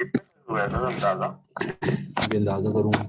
हुआ था अंदाजा? अभी अंदाजा करूंगा।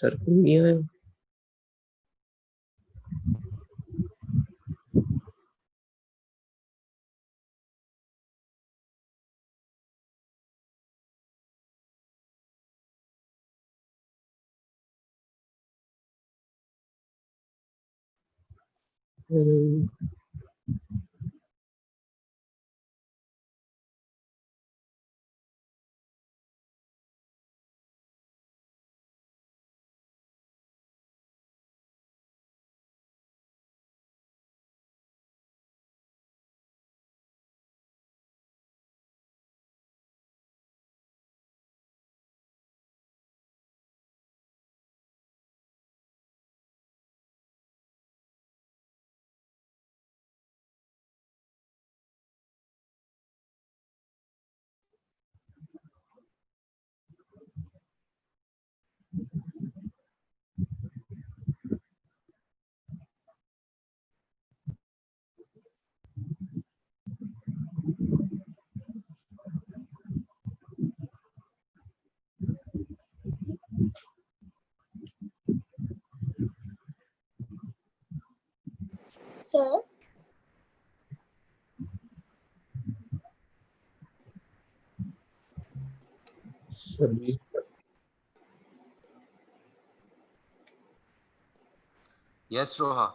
सर कोई नहीं आया। सर सर जी यस रोहा।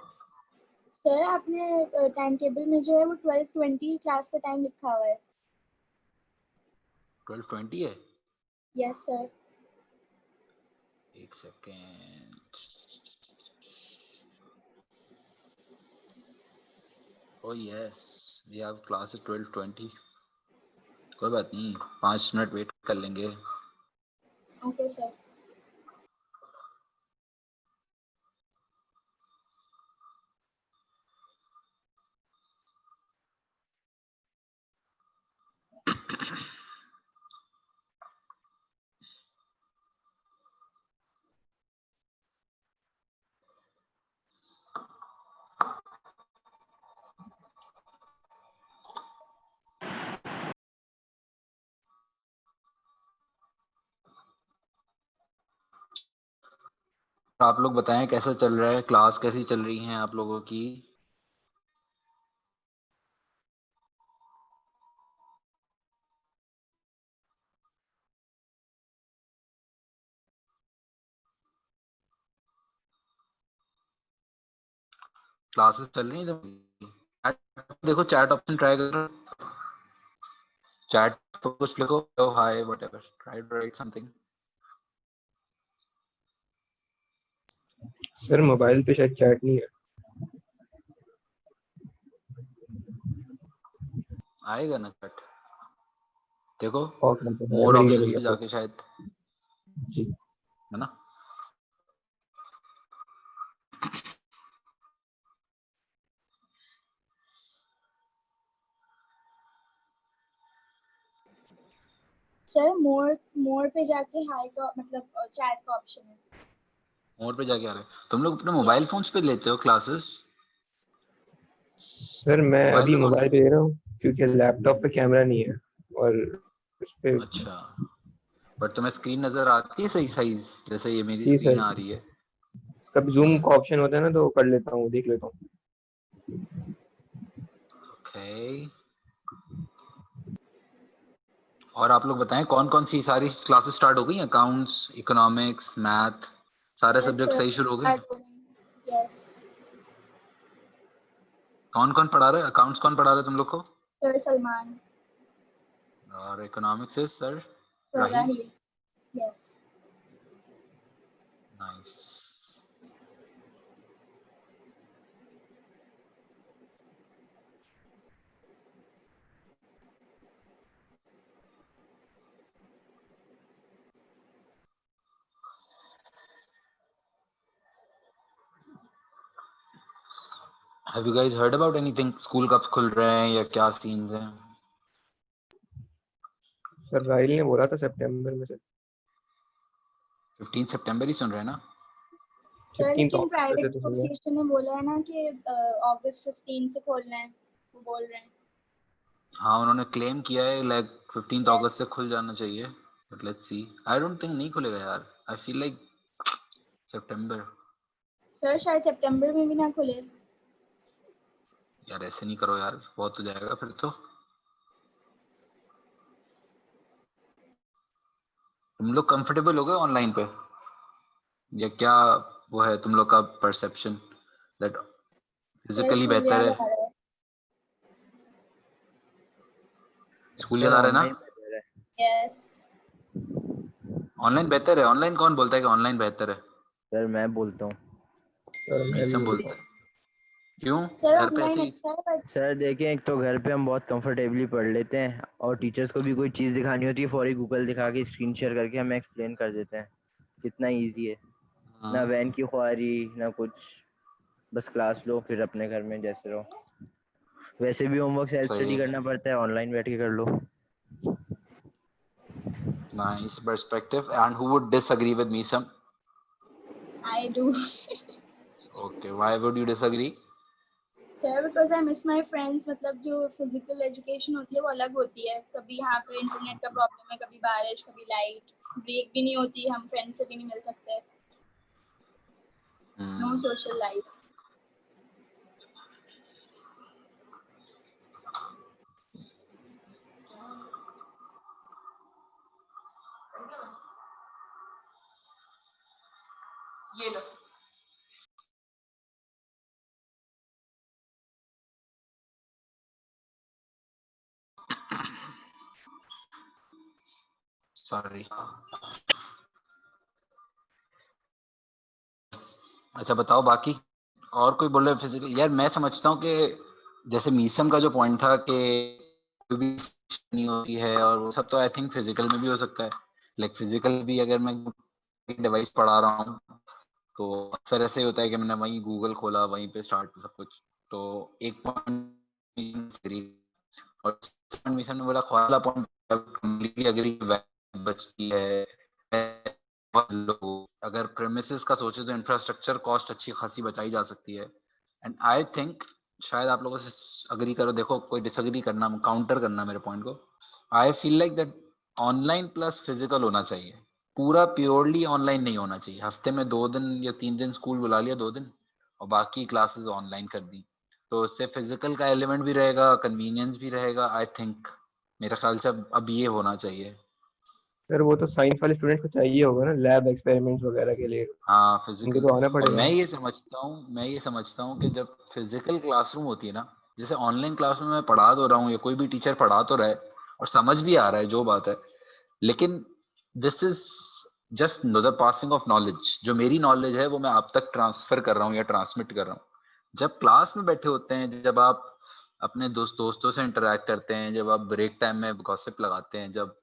सर आपने टाइम टेबल में जो है वो 12:20 क्लास का टाइम लिखा हुआ है। 12:20 है। Yes sir. एक second. Oh yes, we have class at 12:20। कोई बात नहीं, 5 मिनट वेट कर लेंगे। Okay sir. आप लोग बताएं कैसा चल रहा है, क्लास कैसी चल रही है आप लोगों की? क्लासेस चल रही है? देखो चैट ऑप्शन ट्राई करो, चैट पर कुछ लिखो, hi whatever, try to write something. Sir mobile पे शायद चैट नहीं है। आएगा ना चैट, देखो और कौन सा है? मोर मेरी ऑप्शंस जगह पे पे जाके शायद, जी। है ना? सर मोर पे जाके हाई का मतलब चैट का ऑप्शन है। मोर पे जाके आ रहा है। तुम लोग अपने मोबाइल फोन्स पे लेते हो क्लासेस? सर मैं मोबाइल अभी पे कौन? मोबाइल पे ले रहा हूँ क्योंकि लैपटॉप पे कैमरा नहीं है और उस पे। अच्छा, बट तुम्हें स्क्रीन नजर आती है सही साइज, जैसे ये मेरी जी स्क्रीन सर, आ रही है? कभी जूम का ऑप्शन होता है ना तो कर लेता हूँ, देख लेता हूँ। ओके। और आप लोग बताएं कौन कौन सी सारी क्लासेस स्टार्ट हो गई? अकाउंट्स, इकोनॉमिक्स, मैथ, सारे यस सब्जेक्ट सर सही शुरू हो गए? स्टार्ट हो गई। यस कौन कौन पढ़ा रहे? अकाउंट्स कौन पढ़ा रहे तुम लोग को? सर सलमान। और economics is sir sir Rahi. Rahil. Yes nice. Have you guys heard about anything? School कब खुल रहे हैं या क्या सीन्स हैं? सर राहिल ने बोला था सितंबर में सर। 15 सितंबर ही सुन रहे हैं ना? सर 15 लेकिन अगस्त प्राइवेट से तो सुन लिया। एसोसिएशन ने बोला है ना कि अगस्त 15 से खोलना है, वो बोल रहे हैं। हाँ, उन्होंने क्लेम किया है लाइक 15 यस अगस्त से खुल जाना चाहिए, but let's see. I don't think नहीं खुलेगा यार, I feel like September. Sir शायद सितंबर में भी ना खुले। यार ऐसे नहीं करो यार, बहुत हो जाएगा फिर तो। तुम लोग कंफर्टेबल हो गए ऑनलाइन पे, या क्या वो है तुम लोग का perception that sir physically school बेहतर याद है? आ रहा है। स्कूल याद सर आ रहा है ना? ऑनलाइन बेहतर है। यस ऑनलाइन बेहतर है? ऑनलाइन कौन बोलता है कि ऑनलाइन बेहतर है? सर मैं बोलता हूँ। सर मैं भी मीसम बोलता बोलता हूँ। है। क्यों? सर घर पे ऑनलाइन ऐसे ही? अच्छा है बट सर देखें, एक तो घर पे हम बहुत कंफर्टेबली पढ़ लेते हैं और टीचर्स को भी कोई चीज़ दिखानी होती है फौरी गूगल दिखा के स्क्रीन शेयर करके हमें एक्सप्लेन कर देते हैं। कितना इजी है, ना वैन की ख्वारी ना कुछ, बस क्लास लो फिर अपने घर में जैसे रहो। वैसे भी होमवर्क सेल्फ सही स्टडी है। करना पड़ता है, ऑनलाइन बैठ के कर लो। Nice perspective. And who would disagree with me, Sam? I do. Okay, why would you disagree? Sir because I miss my friends, मतलब जो फिजिकल एजुकेशन होती है वो अलग होती है। कभी यहाँ पे इंटरनेट का प्रॉब्लम है, कभी बारिश, कभी लाइट, ब्रेक भी नहीं होती, हम फ्रेंड से भी नहीं मिल सकते, नो सोशल लाइफ। ये लो। सॉरी। अच्छा बताओ बाकी और कोई बोल रहे फिजिकल। यार मैं समझता हूँ कि जैसे मीसम का जो पॉइंट था कि कोई भी नहीं होती है और वो सब, तो आई थिंक फिजिकल में भी हो सकता है। लाइक फिजिकल भी अगर मैं डिवाइस पढ़ा रहा हूँ तो अक्सर ऐसे ही होता है कि मैंने वहीं गूगल खोला, वहीं पे स्टार्ट सब कुछ। तो एक पॉइंट और मिशन ने बोला ख्वाला पॉइंट कंप्लीटली अग्री बचती है। अगर प्रेमिसेस का सोचे तो इंफ्रास्ट्रक्चर कॉस्ट अच्छी खासी बचाई जा सकती है। एंड आई थिंक शायद आप लोगों से अग्री करो, देखो कोई डिसअग्री करना, काउंटर करना मेरे पॉइंट को। I feel like that online plus physical होना चाहिए, पूरा प्योरली ऑनलाइन नहीं होना चाहिए। हफ्ते में 2 दिन या 3 दिन स्कूल बुला लिया, 2 दिन, और बाकी क्लासेस ऑनलाइन कर दी, तो इससे फिजिकल का एलिमेंट भी रहेगा, कन्वीनियंस भी रहेगा। आई थिंक मेरे ख्याल से अब ये होना चाहिए। सर वो तो साइंस वाले स्टूडेंट को चाहिए होगा ना, लैब एक्सपेरिमेंट्स वगैरह के लिए, हाँ उनको फिजिकल। तो आना और पड़ेगा। मैं ये समझता हूँ कि जब फिजिकल क्लासरूम होती है ना, जैसे ऑनलाइन क्लासरूम में पढ़ा तो रहा हूँ या कोई भी टीचर पढ़ा तो रहा है और समझ भी आ रहा है जो बात है, लेकिन this is just the passing of knowledge. जो मेरी नॉलेज है वो मैं आप तक ट्रांसफर कर रहा हूँ या ट्रांसमिट कर रहा हूँ। जब क्लास में बैठे होते हैं, जब आप अपने दोस्तों से इंटरेक्ट करते हैं, जब आप ब्रेक टाइम में गॉसिप लगाते हैं, जब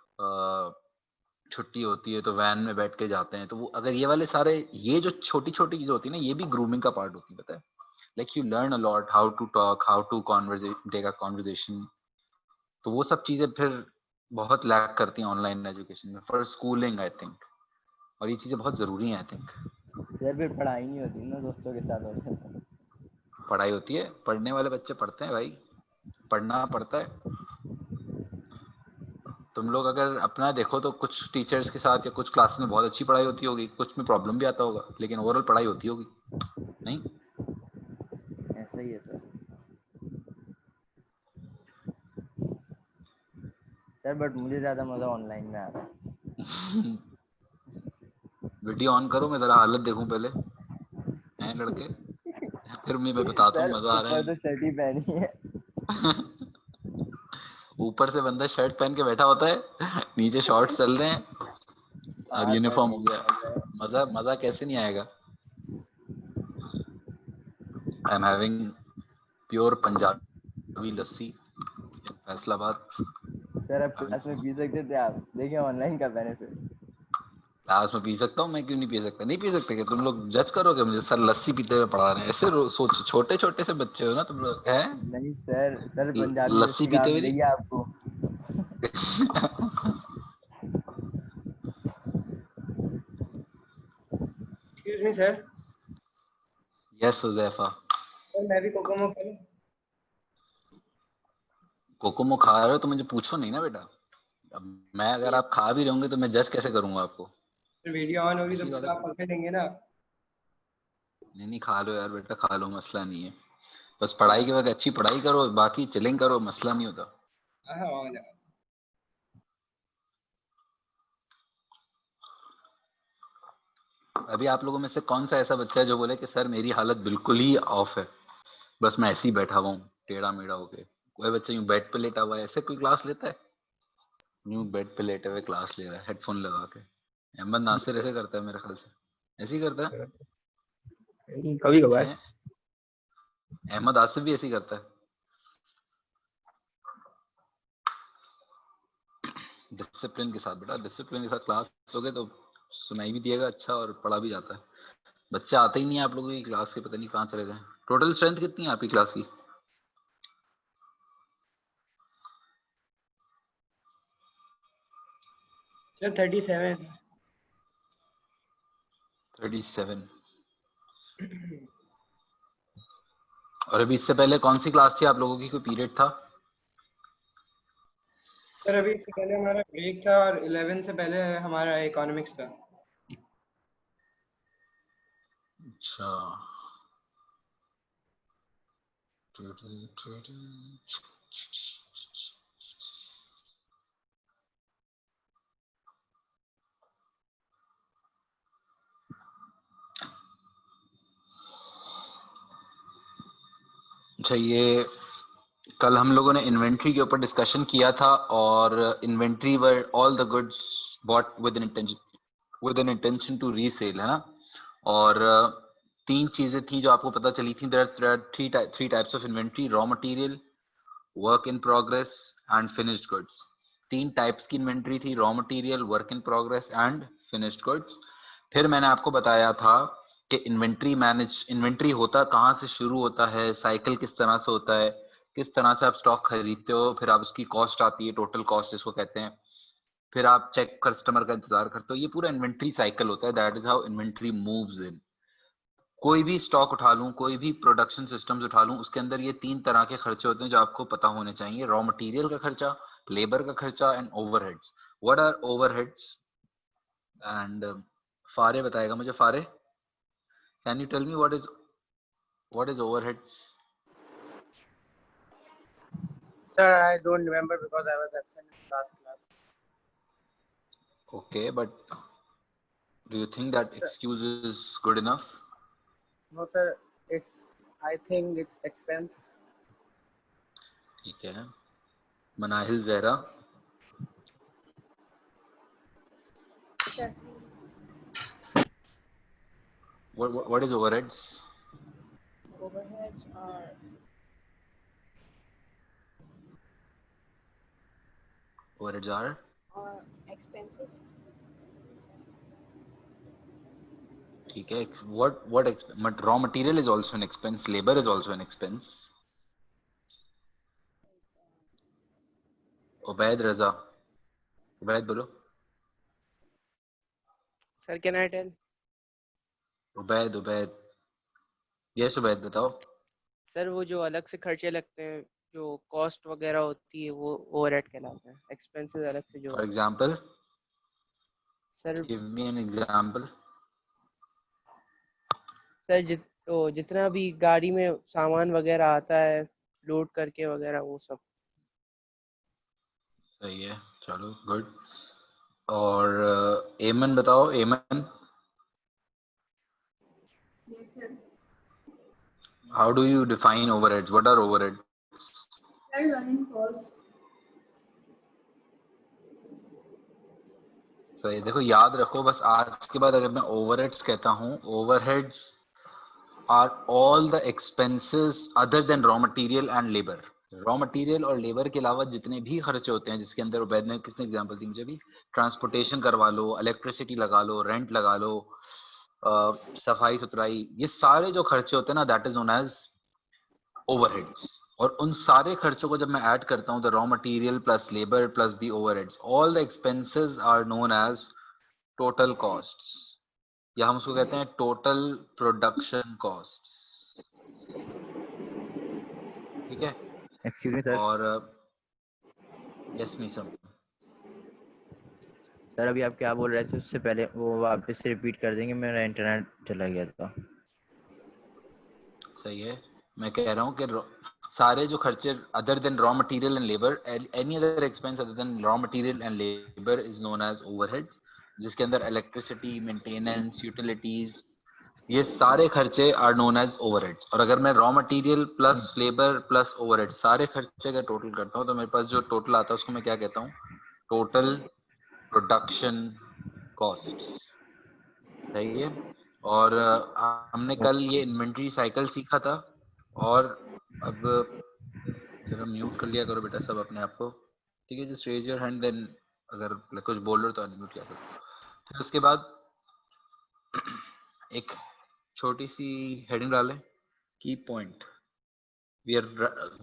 छुट्टी होती है तो वैन में बैठ के जाते हैं, तो वो अगर ये वाले सारे, ये जो छोटी छोटी चीजें होती है ना, ये भी ग्रूमिंग का पार्ट होती है, पता है। Like you learn a lot, how to talk, how to take a conversation. तो वो सब चीजें फिर बहुत लैक करती हैं ऑनलाइन एजुकेशन में फॉर स्कूलिंग आई थिंक, और ये चीजें बहुत जरूरी हैं आई थिंक। सर फिर पढ़ाई नहीं होती ना दोस्तों के साथ होते हैं। पढ़ाई होती है, पढ़ने वाले बच्चे पढ़ते हैं भाई, पढ़ना पड़ता है। तुम लोग अगर अपना देखो तो कुछ टीचर्स के साथ या कुछ क्लास में बहुत अच्छी पढ़ाई होती होगी, कुछ में प्रॉब्लम भी आता होगा, लेकिन ओवरऑल पढ़ाई होती होगी नहीं। ऐसा ही है सर। सर बट मुझे ज़्यादा मज़ा ऑनलाइन में आता है। वीडियो ऑन करो, मैं जरा हालत देखूं पहले, हैं लड़के, फिर मैं बताता हूँ सर मजा आ रहा ऊपर है। तो शर्ट ही पहनी है। ऊपर से बंदा शर्ट पहन के बैठा होता है, नीचे शॉर्ट्स चल रहे हैं और हाँ सर यूनिफॉर्म हो गया। मज़ा है। मजा मजा कैसे नहीं आएगा। I am having pure Punjabi lassi in Faisalabad. Sir अब क्लास में पी सकते थे आप, देखिए ऑनलाइन का बेनिफिट। क्लास में पी सकता हूँ, मैं क्यों नहीं पी सकता? नहीं पी सकते क्या तुम लोग? जज करोगे मुझे सर लस्सी पीते हुए पढ़ा रहे हैं ऐसे? सोच, छोटे छोटे से बच्चे हो ना तुम लोग, हैं? नहीं सर, सर पंजाबी लस्सी लस्सी पीते कहाँ हुए मिलेगी नहीं। आपको। Excuse me sir. Yes Huzaifa. Sir मैं भी कोकोमो खा लूं? कोकोमो खा रहे हो तो मुझे पूछो नहीं ना बेटा। अब मैं, अगर आप खा भी रहे होंगे तो मैं जज कैसे करूंगा आपको? फिर वीडियो ऑन होगी तो ऐसी बात फिर है। आप पंखे देंगे ना। नहीं नहीं, खा लो यार बेटा, खा लो, मसला नहीं है। बस पढ़ाई के वक्त अच्छी पढ़ाई करो, बाकी चिलिंग करो, मसला नहीं होता। हाँ ऑन है। अभी आप लोगों में से कौन सा ऐसा बच्चा है जो बोले कि सर मेरी हालत बिल्कुल ही ऑफ है, बस मैं ऐसे ही बैठा हुआ हूँ टेढ़ा मेढ़ा होके? कोई बच्चा यूं बेड पे लेटा हुआ है, ऐसे कोई क्लास लेता है? यूं बेड पे लेटे हुए क्लास ले रहा है हेडफोन लगा के? अहमद नासिर ऐसे करता है मेरे ख्याल से, ऐसे ही करता कभी है। कभार। अहमद आसिफ भी ऐसे ही करता है। डिसिप्लिन के साथ बेटा, डिसिप्लिन के साथ क्लास लोगे तो सुनाई भी दिएगा अच्छा और पढ़ा भी जाता है। बच्चे आते ही नहीं है आप लोगों की क्लास के, पता नहीं कहाँ चले गए। टोटल स्ट्रेंथ कितनी है आपकी क्लास की? सर 37। 37। और अभी इससे पहले कौन सी क्लास थी आप लोगों की, कोई पीरियड था? सर अभी इससे पहले हमारा ब्रेक था और 11 से पहले हमारा इकोनॉमिक्स था। अच्छा। अच्छा, ये कल हम लोगों ने इन्वेंट्री के ऊपर डिस्कशन किया था और inventory were all the goods bought with an intention to resell, है ना। और तीन चीजें थी जो आपको पता चली थी। There are three types of inventory: raw material, work in progress and finished goods. तीन टाइप्स की इन्वेंट्री थी: raw material, work in progress and finished goods. फिर मैंने आपको बताया था कि इन्वेंट्री होता कहाँ से शुरू होता है, साइकिल किस तरह से होता है, किस तरह से आप स्टॉक खरीदते हो, फिर आप उसकी कॉस्ट आती है, टोटल कॉस्ट जिसको कहते हैं, फिर आप चेक कस्टमर का इंतजार करते हो। ये पूरा इन्वेंट्री साइकिल होता है। That is how inventory moves in. कोई भी स्टॉक उठा लूं, कोई भी प्रोडक्शन सिस्टम्स उठा लूं, उसके अंदर ये तीन तरह के खर्चे होते हैं जो आपको पता होने चाहिए: रॉ मटेरियल का खर्चा, लेबर का खर्चा and overheads. What are overheads? And Fareh बताएगा मुझे। Fareh, can you tell me what is overheads? Sir, I don't remember because I was absent in last class. Okay, but do you think that excuse is good enough? No, sir. I think it's expense. ठीक है। Manahil Zahra, Sure. what is overheads? Overheads are Overheads are expenses. ठीक है। But raw material is also an expense, labor is also an expense. Ubaid रजा, उबैद बोलो। Sir, can I tell? Ubaid, yes Ubaid बताओ। Sir वो जो अलग से खर्चे लगते हैं, जो कॉस्ट वगैरह होती है, वो ओवरहेड कहलाता है। एक्सपेंसेस अलग से जो for example, sir give me an example. Sir जितना भी गाड़ी में सामान वगैरह आता है लोड करके वगैरह, वो सब। सही है, चलो गुड। और एमन बताओ। एमन, Yes, sir. how do you define overheads? What are overheads? Sir, running cost. सही, देखो याद रखो बस, आज के बाद अगर मैं ओवरहेड्स कहता हूँ, overheads are all the expenses other than raw material and labour. Raw material और लेबर के अलावा जितने भी खर्चे होते हैं, जिसके अंदर उबैद ने किसने एग्जांपल दी मुझे भी, ट्रांसपोर्टेशन करवा लो, इलेक्ट्रिसिटी लगा लो, रेंट लगा लो, सफाई सुथराई, ये सारे जो खर्चे होते हैं ना, that is known as overheads. और उन सारे खर्चों को जब मैं ऐड करता हूँ, the raw material plus labour plus the overheads, all the expenses are known as total costs, या हम उसको कहते हैं टोटल प्रोडक्शन कॉस्ट्स। ठीक है। Excuse me sir. और यस मीसम, सर अभी आप क्या बोल रहे थे, उससे पहले वो वापस से रिपीट कर देंगे, मेरा इंटरनेट चला गया था। सही है। मैं कह रहा हूँ कि सारे जो खर्चे other than raw material and labour, any other expense other than raw material and labour is known as overheads, जिसके अंदर इलेक्ट्रिसिटी, मेंटेनेंस, यूटिलिटीज, ये सारे खर्चे आर नोन एज ओवरहेड्स। और अगर मैं raw material plus labour plus overhead सारे खर्चे का टोटल करता हूँ, तो मेरे पास जो टोटल आता है उसको मैं क्या कहता हूँ? Total production cost. सही है। और हमने कल ये इन्वेंट्री साइकिल सीखा था। और अब जरा म्यूट कर लिया करो बेटा सब अपने आप को, ठीक है? Just raise your hand, then अगर कुछ बोल रहे हो तो अनम्यूट किया करो। फिर उसके बाद एक छोटी सी हेडिंग डालें, key point. We are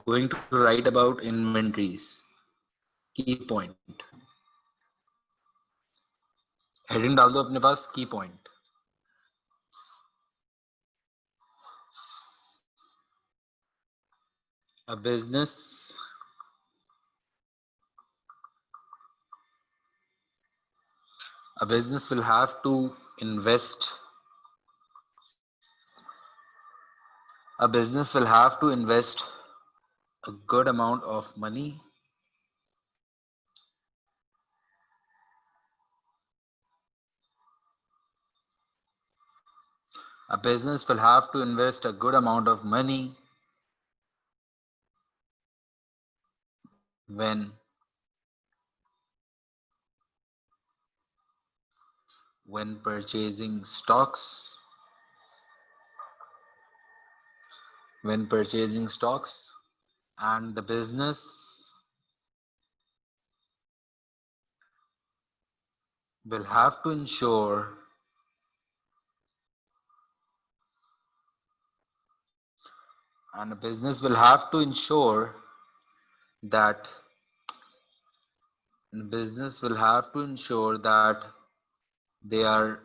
going to write about inventories, key point. Heading डाल दो अपने पास, key point. A business will have to invest. A business will have to invest a good amount of money when purchasing stocks, and the business will have to ensure that they are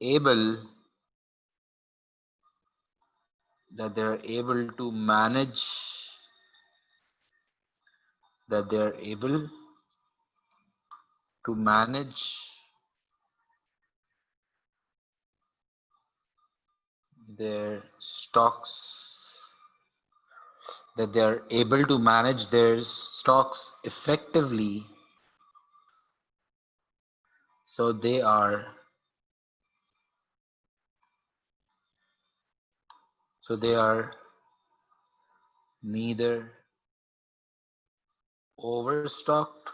able to manage their stocks effectively, so they are neither overstocked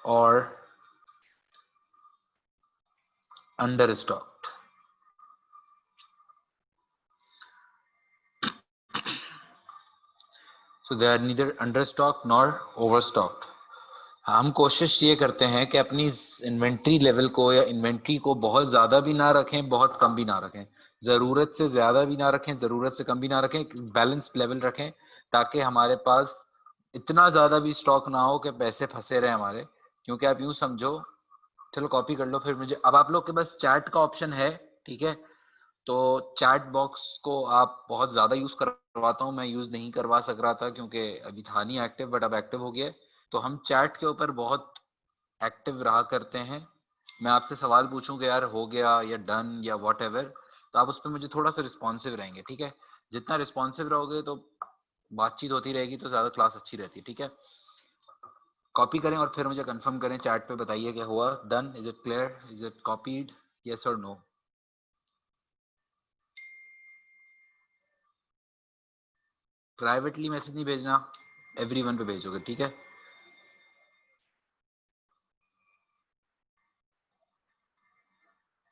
or understocked. So they are neither understocked nor overstocked. हम कोशिश ये करते हैं कि अपनी inventory level को या inventory को बहुत ज्यादा भी ना रखें, बहुत कम भी ना रखें, जरूरत से ज्यादा भी ना रखें, जरूरत से कम भी ना रखें, बैलेंस्ड लेवल रखें, ताकि हमारे पास इतना ज्यादा भी स्टॉक ना हो कि पैसे फंसे रहे हमारे. क्योंकि आप यूं समझो, चलो कॉपी कर लो फिर मुझे. अब आप लोग के पास चैट का ऑप्शन है, ठीक है, तो चैट बॉक्स को आप बहुत ज्यादा यूज करवाता हूँ, मैं यूज नहीं करवा सक रहा था क्योंकि अभी था नहीं एक्टिव, बट अब एक्टिव हो गया. तो हम चैट के ऊपर बहुत एक्टिव रहा करते हैं. मैं आपसे सवाल पूछूंगा यार हो गया या डन या वॉट एवर, तो आप उस पर मुझे थोड़ा सा रिस्पॉन्सिव रहेंगे, ठीक है. जितना रिस्पॉन्सिव रहोगे तो बातचीत होती रहेगी, तो ज्यादा क्लास अच्छी रहती है, ठीक है. कॉपी करें और फिर मुझे कंफर्म करें, चैट पे बताइए क्या हुआ. Done, is it clear, is it copied, yes और नो. प्राइवेटली मैसेज नहीं भेजना, एवरीवन पे भेजोगे, ठीक है.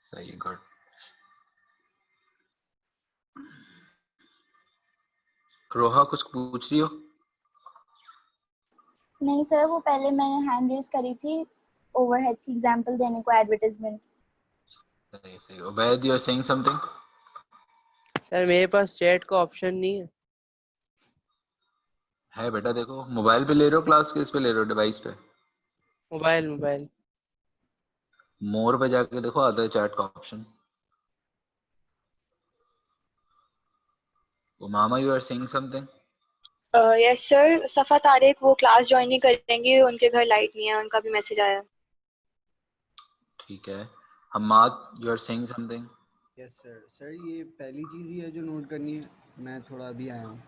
सही है, गुड. रोहा कुछ पूछ रही हो? नहीं सर, वो पहले मैंने हैंड रेज करी थी ओवरहेड्स की एग्जांपल देने को, एडवर्टाइजमेंट. सही. Ubaid, you are saying something? Sir मेरे पास चैट का ऑप्शन नहीं है बेटा, देखो मोबाइल पे ले रहे हो क्लास, किस पे ले रहे हो, डिवाइस पे? मोबाइल. मोर पे जाके देखो, आता है चैट का option. Umama, you are saying something? Yes sir, Safa Tariq वो क्लास ज्वाइन नहीं करेंगे, उनके घर लाइट नहीं है, उनका भी मैसेज आया. ठीक है. Hammad, you are saying something? Yes sir. Sir ये पहली चीज़ ही है जो नोट करनी है, मैं थोड़ा अभी आया हूँ.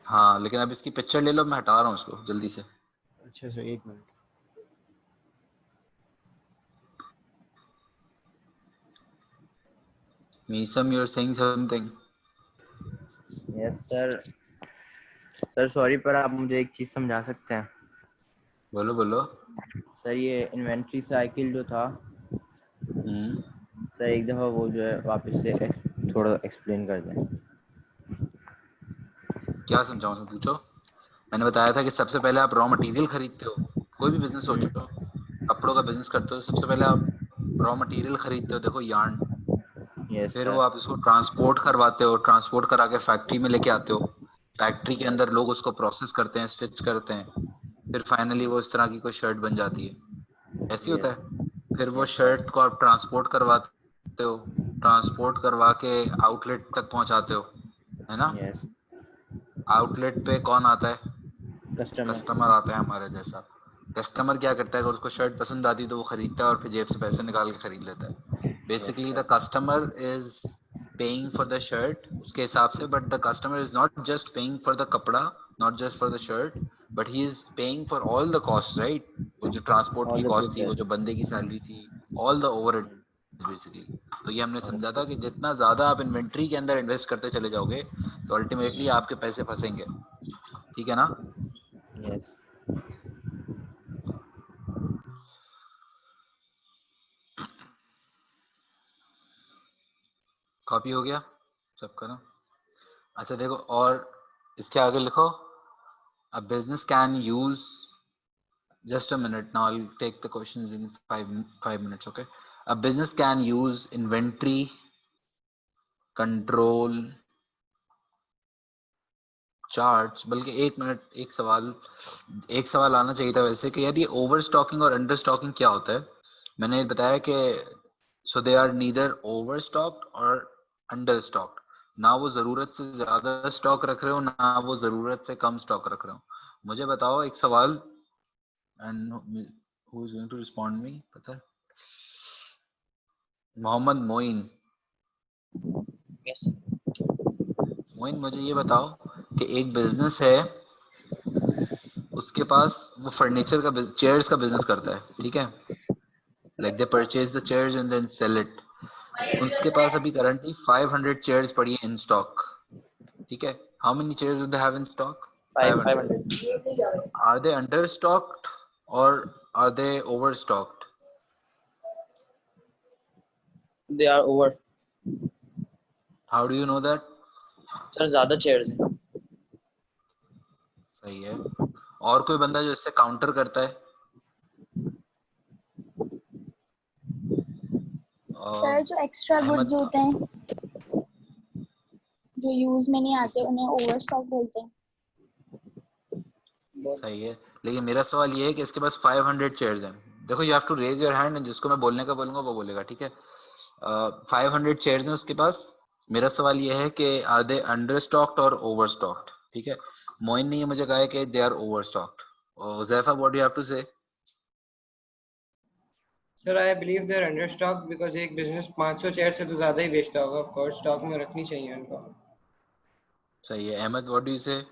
हाँ, लेकिन अब इसकी पिक्चर ले लो, मैं हटा रहा हूँ इसको जल्दी से. अच्छा सर, एक minute. Meesam, you are saying something? Yes sir. Sir sorry, पर आप मुझे एक चीज समझा सकते हैं? बोलो बोलो. सर ये इन्वेंट्री साइकिल जो था, सर एक दफा वो जो है वापस से थोड़ा एक्सप्लेन कर दें. क्या समझाऊं, मैं पूछो. मैंने बताया था कि सबसे पहले आप रॉ मटेरियल खरीदते हो, कोई भी बिजनेस सोचो, कपड़ों का बिजनेस करते हो, सबसे पहले आप रॉ मटेरियल खरीदते हो, देखो यार्न. यस फिर सर. वो आप इसको ट्रांसपोर्ट करवाते हो, ट्रांसपोर्ट करा के फैक्ट्री में लेके आते हो, फैक्ट्री के अंदर लोग उसको प्रोसेस करते हैं, स्टिच करते हैं, फिर फाइनली वो इस तरह की कोई शर्ट बन जाती है. ऐसी होता है. फिर वो शर्ट को आप ट्रांसपोर्ट करवाते हो, ट्रांसपोर्ट करवा के आउटलेट तक पहुंचाते हो, है ना. यस. आउटलेट पे कौन आता है? कस्टमर. कस्टमर आता है हमारे जैसा. कस्टमर क्या करता है, अगर उसको शर्ट पसंद आती है तो वो खरीदता है और फिर जेब से पैसे निकाल के खरीद लेता है. Basically the customer is paying for the shirt उसके हिसाब से, but the customer is not just paying for the कपड़ा, not just for the shirt, but he is paying for all the cost, right. वो जो transport की cost थी, वो जो बंदे की सैलरी थी, ऑल द ओवरहेड बेसिकली. तो ये हमने समझा था कि जितना ज्यादा आप इन्वेंट्री के अंदर इन्वेस्ट करते चले जाओगे, तो अल्टीमेटली आपके पैसे फंसेंगे, ठीक है ना? यस। कॉपी हो गया सबका ना? अच्छा देखो, और इसके आगे लिखो, a business can use, just a minute, now I'll take the questions in five minutes, okay? A business can use inventory control charts, बल्कि एक मिनट, एक सवाल आना चाहिए था वैसे कि यार ये ओवर स्टॉकिंग और अंडर स्टॉकिंग क्या होता है? मैंने बताया कि so they are neither over stocked और अंडर स्टॉक्ड, ना वो जरूरत से ज्यादा स्टॉक रख रहे हो ना वो जरूरत से कम स्टॉक रख रहे हो। मुझे बताओ एक सवाल, and who is going to respond me, पता है? मोहम्मद मोइन। Yes. मोइन मुझे ये बताओ कि एक बिजनेस है, उसके पास वो फर्नीचर का चेयर्स का बिजनेस करता है, ठीक है? Like they purchase the chairs and then sell it. उसके पास अभी करंटली 500 चेयर्स पड़ी है इन स्टॉक, ठीक है? How many chairs do they have in stock? 500। Are they under stocked और are they over stocked? They are over. How do you know that? Sir ज्यादा chairs हैं। सही है। और कोई बंदा जो इससे काउंटर करता है? सर जो एक्स्ट्रा गुड्स होते हैं जो यूज में नहीं आते उन्हें ओवर स्टॉक बोलते हैं। सही है, लेकिन मेरा सवाल ये है कि इसके पास 500 चेयर्स हैं। देखो, you have to raise your hand, जिसको मैं बोलने का बोलूंगा वो बोलेगा, ठीक है? 500 चेयर्स हैं उसके पास। मेरा सवाल ये है कि आर दे अंडर स्टॉक्ड और ओवर स्टॉक्ड, ठीक है? मोइन ने ये मुझे कहा है कि they are over stocked. Huzaifa, what do you have to say? Sir I believe they are under stock because एक बिजनेस 500 शेयर से तो ज्यादा ही बेचता होगा, ऑफ कोर्स स्टॉक में रखनी चाहिए उनको। सही है। अहमद, व्हाट डू यू से?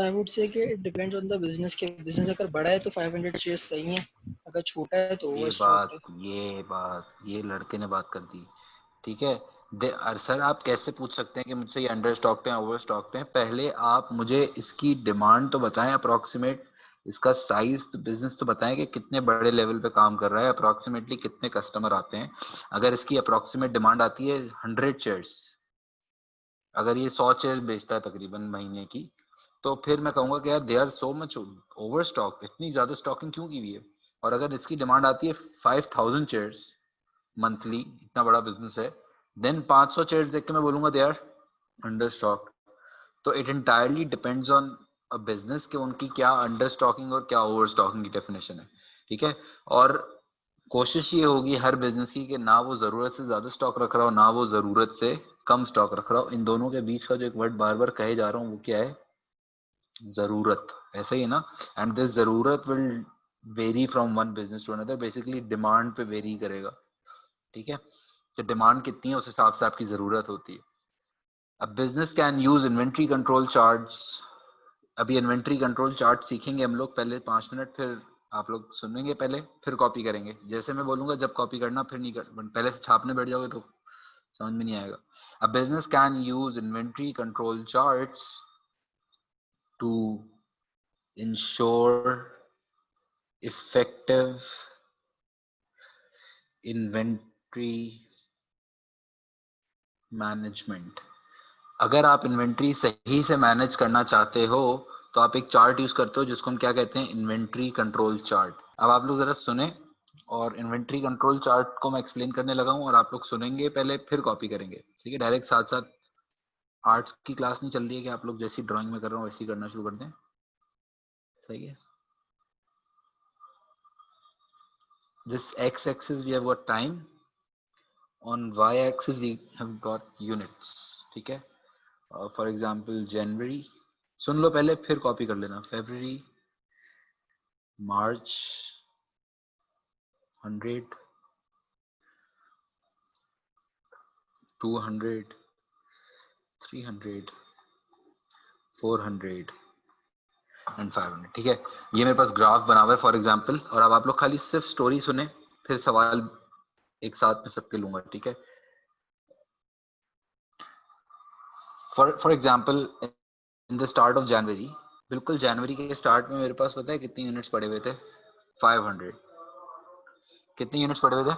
I would say कि it depends on the business के business अगर बड़ा है तो 500 shares सही है, अगर छोटा है तो ये overstocked बात ये लड़के ने बात कर दी, ठीक है? सर आप कैसे पूछ सकते हैं कि मुझसे ये अंडर स्टॉक्ड है ओवर स्टॉक्ड है? पहले आप मुझे इसकी डिमांड तो बताएं अप्रोक्सीमेट, इसका साइज बिजनेस तो बताएं कि कितने बड़े लेवल पे काम कर रहा है, अप्रोक्सीमेटली कितने कस्टमर आते हैं। अगर इसकी अप्रोक्सीमेट डिमांड आती है 100 चेयर्स, अगर ये 100 चेयर्स बेचता है तकरीबन महीने की, तो फिर मैं कहूंगा कि यार they are so much over stock, इतनी ज्यादा स्टॉकिंग क्यों की हुई है? और अगर इसकी डिमांड आती है 5000 चेयर्स मंथली, इतना बड़ा बिजनेस है, देन 500 चेयर्स देख के मैं बोलूंगा दे आर अंडर स्टॉक। तो it entirely depends on a business कि उनकी क्या अंडर स्टॉकिंग और क्या ओवर स्टॉकिंग की डेफिनेशन है, ठीक है? और कोशिश ये होगी हर बिजनेस की कि ना वो जरूरत से ज्यादा स्टॉक रख रहा हो ना वो जरूरत से कम स्टॉक रख रहा हो। इन दोनों के बीच का जो एक वर्ड बार बार कहे जा रहा हूँ वो क्या है? जरूरत। ऐसा ही है ना? एंड दिस जरूरत will vary from one business to another, basically demand पे वेरी करेगा, ठीक है? तो डिमांड कितनी है उस हिसाब से आपकी जरूरत होती है। अब business can use inventory control charts. अभी इन्वेंट्री कंट्रोल चार्ट सीखेंगे हम लोग, पहले 5 मिनट, फिर आप लोग सुनेंगे पहले, फिर कॉपी करेंगे। जैसे मैं बोलूंगा जब कॉपी करना, फिर नहीं पहले से छापने बैठ जाओगे तो समझ में नहीं आएगा। अब business can use inventory control charts to ensure effective inventory management। अगर आप इन्वेंट्री सही से मैनेज करना चाहते हो तो आप एक चार्ट यूज करते हो जिसको हम क्या कहते हैं? Inventory control chart. अब आप लोग जरा सुने, और इन्वेंट्री कंट्रोल चार्ट को मैं एक्सप्लेन करने लगा हूं और आप लोग सुनेंगे पहले फिर कॉपी करेंगे, ठीक है? डायरेक्ट साथ साथ आर्ट्स की क्लास नहीं चल रही है कि आप लोग जैसी ड्राइंग में कर रहे हो वैसी करना शुरू कर दें, सही है? This x-axis we have got time, on y-axis we have got units, ठीक है? For example January, सुन लो पहले फिर कॉपी कर लेना। February, March 100, 200, 300, 400 एंड 500, ठीक है? ये मेरे पास ग्राफ बना हुआ है फॉर एग्जाम्पल, और अब आप लोग खाली सिर्फ स्टोरी सुने, फिर सवाल एक साथ में सबके लूंगा, ठीक है? For example in the start of January, बिल्कुल जनवरी के स्टार्ट में मेरे पास पता है कितनी यूनिट्स पड़े हुए थे? 500। कितनी यूनिट्स पड़े हुए थे?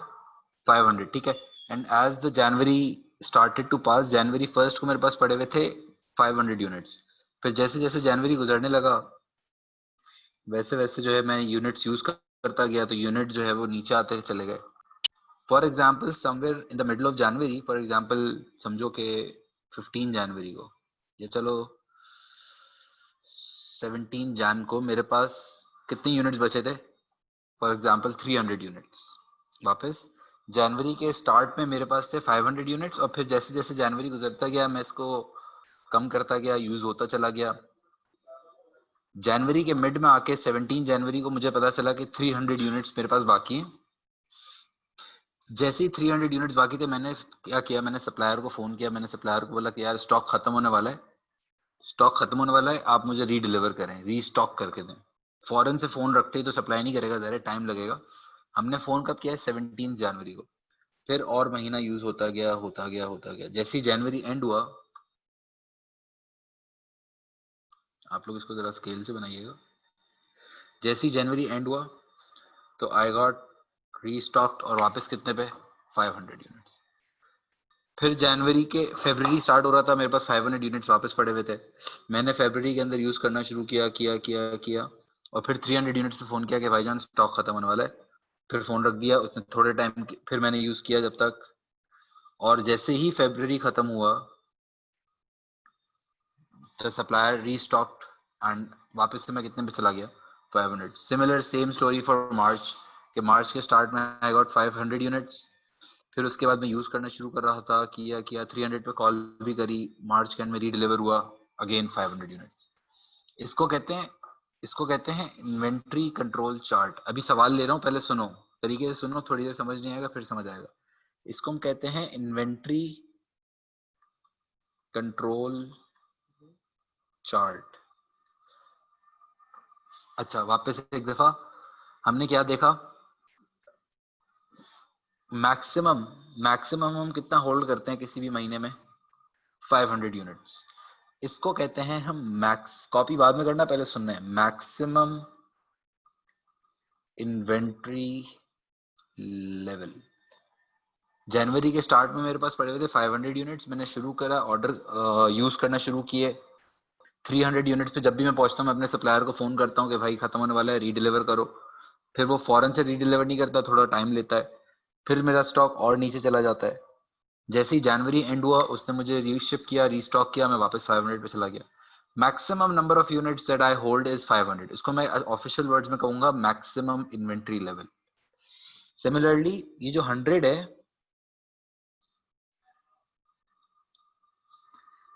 500, ठीक है। And as the January started to pass, जनवरी 1 को मेरे पास पड़े हुए थे 500 यूनिट्स। फिर जैसे जैसे जनवरी गुजरने लगा वैसे वैसे जो है मैं यूनिट्स यूज करता गया, तो यूनिट जो है वो नीचे आते चले गए। For example somewhere in the middle of January, for example समझो कि 15 जनवरी को, या चलो 17 जन को मेरे पास कितनी यूनिट्स बचे थे? For example 300 units. वापस जनवरी के स्टार्ट में मेरे पास थे 500 यूनिट्स, और फिर जैसे जैसे जनवरी गुजरता गया मैं इसको कम करता गया, यूज होता चला गया। जनवरी के मिड में आके 17 जनवरी को मुझे पता चला कि 300 यूनिट्स मेरे पास बाकी हैं। जैसे ही 300 यूनिट्स बाकी थे, मैंने क्या किया, मैंने सप्लायर को फोन किया। मैंने सप्लायर को बोला कि यार स्टॉक खत्म होने वाला है, स्टॉक खत्म होने वाला है, आप मुझे रीडिलीवर करें, रीस्टॉक करके दें। फॉरन से फोन रखते ही तो सप्लाई नहीं करेगा, ज़रा टाइम लगेगा। हमने फोन कब किया है? 17 जनवरी को। फिर और महीना यूज होता गया होता गया होता गया। जैसे ही जनवरी एंड हुआ, आप लोग इसको जरा स्केल से बनाइएगा। जैसे ही जनवरी एंड हुआ तो आई गॉट रीस्टॉक्ड, और वापस कितने पे? 500 यूनिट्स। फिर जनवरी के फरवरी स्टार्ट हो रहा था, मेरे पास 500 यूनिट्स वापस पड़े हुए थे। मैंने फरवरी के अंदर यूज करना शुरू किया, और फिर 300 यूनिट्स पे फोन किया कि भाईजान स्टॉक खत्म होने वाला है। फिर फोन रख दिया उसने थोड़े टाइम, फिर मैंने यूज किया जब तक, और जैसे ही फरवरी खत्म हुआ तो सप्लायर रीस्टॉक्ड, एंड वापस से मैं कितने पे चला गया? 500। Similar same story for March, कि मार्च के स्टार्ट में आई गॉट 500 यूनिट्स। फिर उसके बाद मैं यूज करना शुरू कर रहा था, किया 300 पे कॉल भी करी, मार्च के एंड में रीडिलीवर हुआ अगेन 500 यूनिट्स। इसको कहते हैं इन्वेंट्री कंट्रोल चार्ट। अभी सवाल ले रहा हूँ, पहले सुनो, तरीके से सुनो, थोड़ी देर समझ नहीं आएगा फिर समझ आएगा। इसको हम कहते हैं इन्वेंट्री कंट्रोल चार्ट। अच्छा, वापस एक दफा हमने क्या देखा? मैक्सिमम हम कितना होल्ड करते हैं किसी भी महीने में? 500 यूनिट्स। इसको कहते हैं हम मैक्स, कॉपी बाद में करना, पहले सुनना है, मैक्सिमम इन्वेंट्री लेवल। जनवरी के स्टार्ट में मेरे पास पड़े हुए थे 500 यूनिट्स। मैंने शुरू करा ऑर्डर यूज करना शुरू किए 300 यूनिट्स पे। जब भी मैं पहुंचता हूँ मैं अपने सप्लायर को फोन करता हूँ कि भाई खत्म होने वाला है, रीडिलीवर करो। फिर वो फौरन से रीडिलीवर नहीं करता, थोड़ा टाइम लेता है, फिर मेरा स्टॉक और नीचे चला जाता है। जैसे ही जनवरी एंड हुआ उसने मुझे रीशिप किया, रीस्टॉक किया, मैं वापस 500 पे चला गया। Maximum number of units that I hold is 500। इसको मैं ऑफिशियल वर्ड्स में कहूंगा मैक्सिमम इन्वेंट्री लेवल। सिमिलरली ये जो 100 है,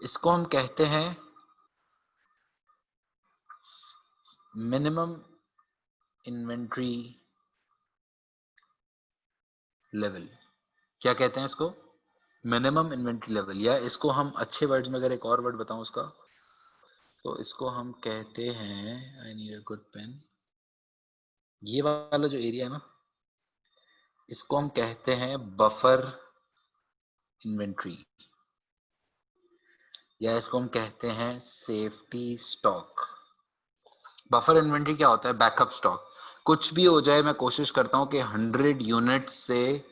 इसको हम कहते हैं मिनिमम इन्वेंट्री लेवल। क्या कहते हैं इसको? Minimum inventory level. या इसको हम अच्छे वर्ड्स में अगर एक और वर्ड बताऊं उसका, तो इसको हम कहते हैं, I need a good pen, ये वाला जो एरिया है ना, इसको हम कहते हैं बफर इन्वेंट्री, या इसको हम कहते हैं सेफ्टी स्टॉक। बफर इन्वेंट्री क्या होता है? Backup stock. कुछ भी हो जाए मैं कोशिश करता हूं कि 100 यूनिट से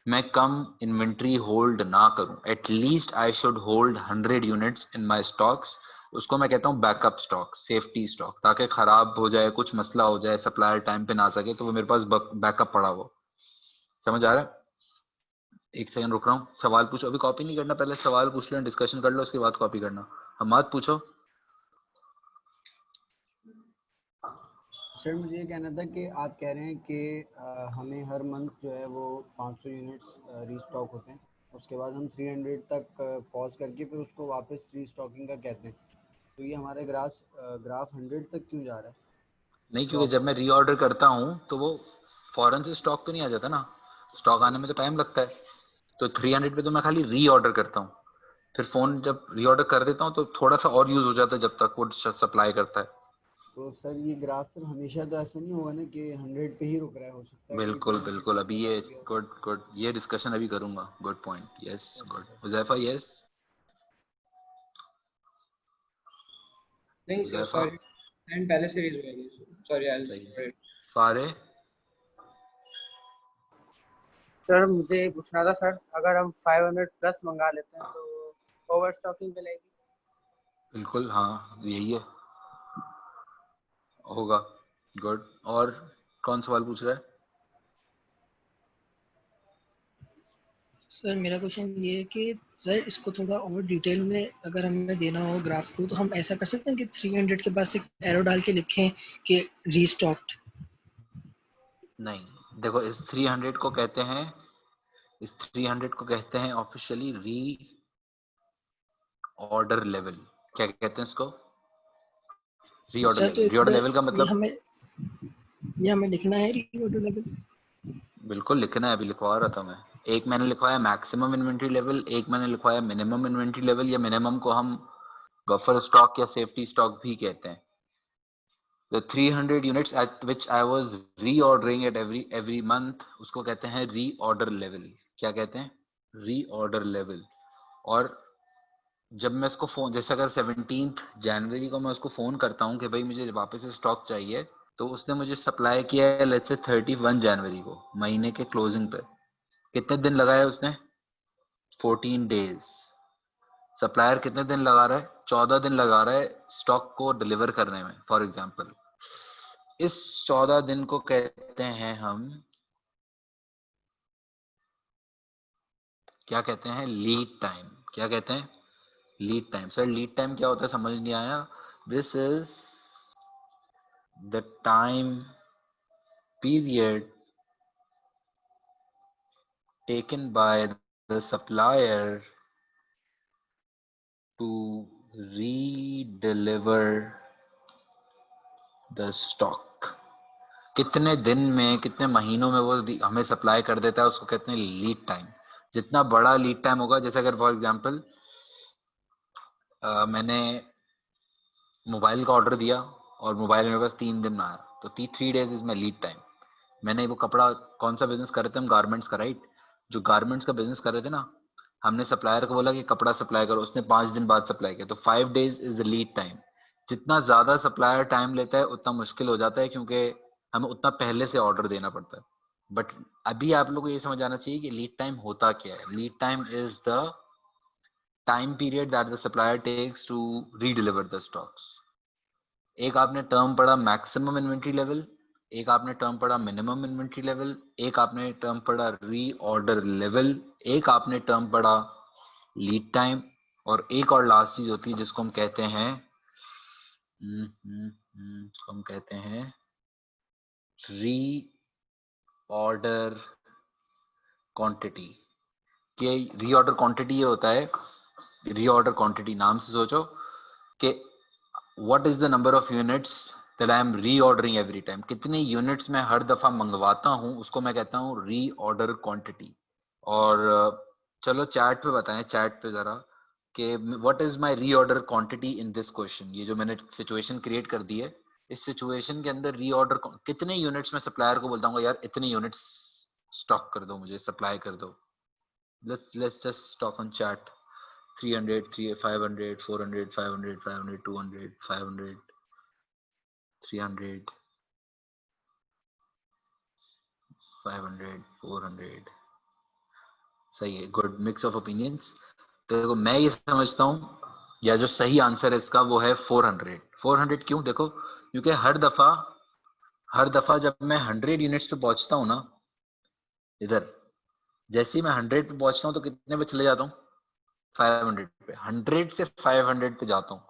मैं कम इन्वेंट्री होल्ड ना करूं। At least I should hold 100 units in my stocks. उसको मैं कहता हूं बैकअप स्टॉक, सेफ्टी स्टॉक, ताकि खराब हो जाए, कुछ मसला हो जाए, सप्लायर टाइम पे ना आ सके, तो वो मेरे पास बैकअप पड़ा हो। समझ आ रहा है? एक सेकंड रुक रहा हूँ, सवाल पूछो। अभी कॉपी नहीं करना, पहले सवाल पूछ लो, डिस्कशन कर लो, उसके बाद कॉपी करना। हम मत पूछो। सर मुझे ये कहना था कि आप कह रहे हैं कि हमें हर मंथ जो है वो 500 यूनिट्स रीस्टॉक होते हैं, उसके बाद हम 300 तक पॉज करके फिर उसको वापस रीस्टॉकिंग का कहते हैं। तो ये हमारे ग्राफ 100 तक क्यों जा रहा है? नहीं, क्योंकि जब मैं रीऑर्डर करता हूँ तो वो फौरन से स्टॉक तो नहीं आ जाता ना, स्टॉक आने में तो टाइम लगता है। तो 300 पे तो मैं खाली रीऑर्डर करता हूँ, फिर फोन जब रीऑर्डर कर देता हूँ तो थोड़ा सा और यूज हो जाता है जब तक वो सप्लाई करता है। तो सर ये ग्राफ फिर हमेशा तो ऐसा नहीं होगा ना कि 100 पे ही रुक रहा है, हो सकता है कि बिल्कुल बिल्कुल, अभी ये गुड ये डिस्कशन अभी करूंगा। Good point, yes good Huzaifa, yes. नहीं सर, हुजैफा सॉरी, एंड पहले से रीज हुई है, सॉरी आई सही है। फारे सर मुझे ये पूछना था सर, अगर हम 500 प्लस मंगा लेते हैं तो ओवर स्टॉकिंग पे लगेगी? बिल्कुल हाँ, यही है, होगा। गुड। और कौन सवाल पूछ रहा है? सर मेरा क्वेश्चन ये है कि सर इसको थोड़ा और डिटेल में अगर हमें देना हो ग्राफ को, तो हम ऐसा कर सकते हैं कि 300 के पास एक एरो डाल के लिखें कि रीस्टॉक्ड? नहीं, देखो इस 300 को कहते हैं, इस 300 को कहते हैं ऑफिशियली री ऑर्डर लेवल। क्या कहते हैं इसको? री ऑर्डर सर तो लेवल। एक री ऑर्डर बार लेवल का मतलब ये हमें लिखना है रीऑर्डर लेवल? बिल्कुल लिखना है, अभी लिखवा रहा था मैं। एक मैंने लिखवाया मैक्सिमम इन्वेंट्री लेवल, एक मैंने लिखवाया मिनिमम इन्वेंट्री लेवल, या मिनिमम को हम बफर स्टॉक या सेफ्टी स्टॉक भी कहते हैं। The 300 units at which I was reordering it every month, उसको कहते हैं reorder level। क्या कहते हैं? reorder level। और जब मैं इसको फोन, जैसे अगर 17 जनवरी को मैं उसको फोन करता हूँ कि भाई मुझे वापस से स्टॉक चाहिए, तो उसने मुझे सप्लाई किया है लेट्स से 31 जनवरी को, महीने के क्लोजिंग पे। कितने दिन लगाए उसने? 14 डेज। सप्लायर कितने दिन लगा रहा है? 14 दिन लगा रहा है स्टॉक को डिलीवर करने में, फॉर एग्जाम्पल। इस 14 दिन को कहते हैं हम, क्या कहते हैं? Lead time. क्या कहते हैं? Lead time. Sir lead time क्या होता है, समझ नहीं आया। This is the time period taken by the supplier to re-deliver the stock। कितने दिन में, कितने महीनों में वो हमें सप्लाई कर देता है, उसको कहते हैं लीड टाइम। जितना बड़ा लीड टाइम होगा, जैसे अगर फॉर एग्जांपल मैंने मोबाइल का ऑर्डर दिया और मोबाइल मेरे पास 3 दिन में आया, तो 3 days is my lead time. मैंने वो कपड़ा, कौन सा बिजनेस कर रहे थे हम? गारमेंट्स का, राइट? जो गारमेंट्स का बिजनेस कर रहे थे ना, हमने सप्लायर को बोला कि कपड़ा सप्लाई करो, उसने 5 दिन बाद सप्लाई किया, तो 5 days is the lead time. जितना ज्यादा सप्लायर टाइम लेता है उतना मुश्किल हो जाता है, क्योंकि हमें उतना पहले से ऑर्डर देना पड़ता है। बट अभी आप लोगों को ये समझ आना चाहिए कि लीड टाइम होता क्या है। Lead time is the time period that the supplier takes to redeliver the stocks. एक आपने टर्म पढ़ा मैक्सिमम इन्वेंट्री लेवल, एक आपने टर्म पढ़ा मिनिमम इन्वेंट्री लेवल, एक आपने टर्म पढ़ा रीऑर्डर लेवल, एक आपने टर्म पढ़ा लीड टाइम, और एक और लास्ट चीज होती है जिसको हम कहते हैं जिसको हम कहते हैं री ऑर्डर क्वांटिटी। कि रीऑर्डर क्वांटिटी ये होता है, रीऑर्डर क्वांटिटी नाम से सोचो कि what is the number of units that I am reordering every time. कितने यूनिट्स मैं हर दफा मंगवाता हूं, उसको मैं कहता हूं रीऑर्डर क्वांटिटी। और चलो चैट पे बताएं, चैट पे जरा, कि what is my reorder quantity in this question. ये जो मैंने सिचुएशन क्रिएट कर दी है, इस सिचुएशन के अंदर रीऑर्डर कितने यूनिट्स में सप्लायर को बोलता हूँ यार इतने यूनिट्स स्टॉक कर दो, मुझे सप्लाई कर दो। let's just talk on chat। 300 500 400 500 500 200 500 300 500 400। सही है, गुड मिक्स ऑफ ओपिनियंस। तो देखो मैं ये समझता हूँ, या जो सही आंसर है इसका वो है 400। 400 क्यों? देखो क्योंकि हर दफा जब मैं 100 यूनिट्स पे पहुंचता हूँ ना, इधर जैसे ही मैं 100 पे पहुंचता हूँ तो कितने पे चले जाता हूँ? 500 पे। 100 से 500 पे जाता हूँ,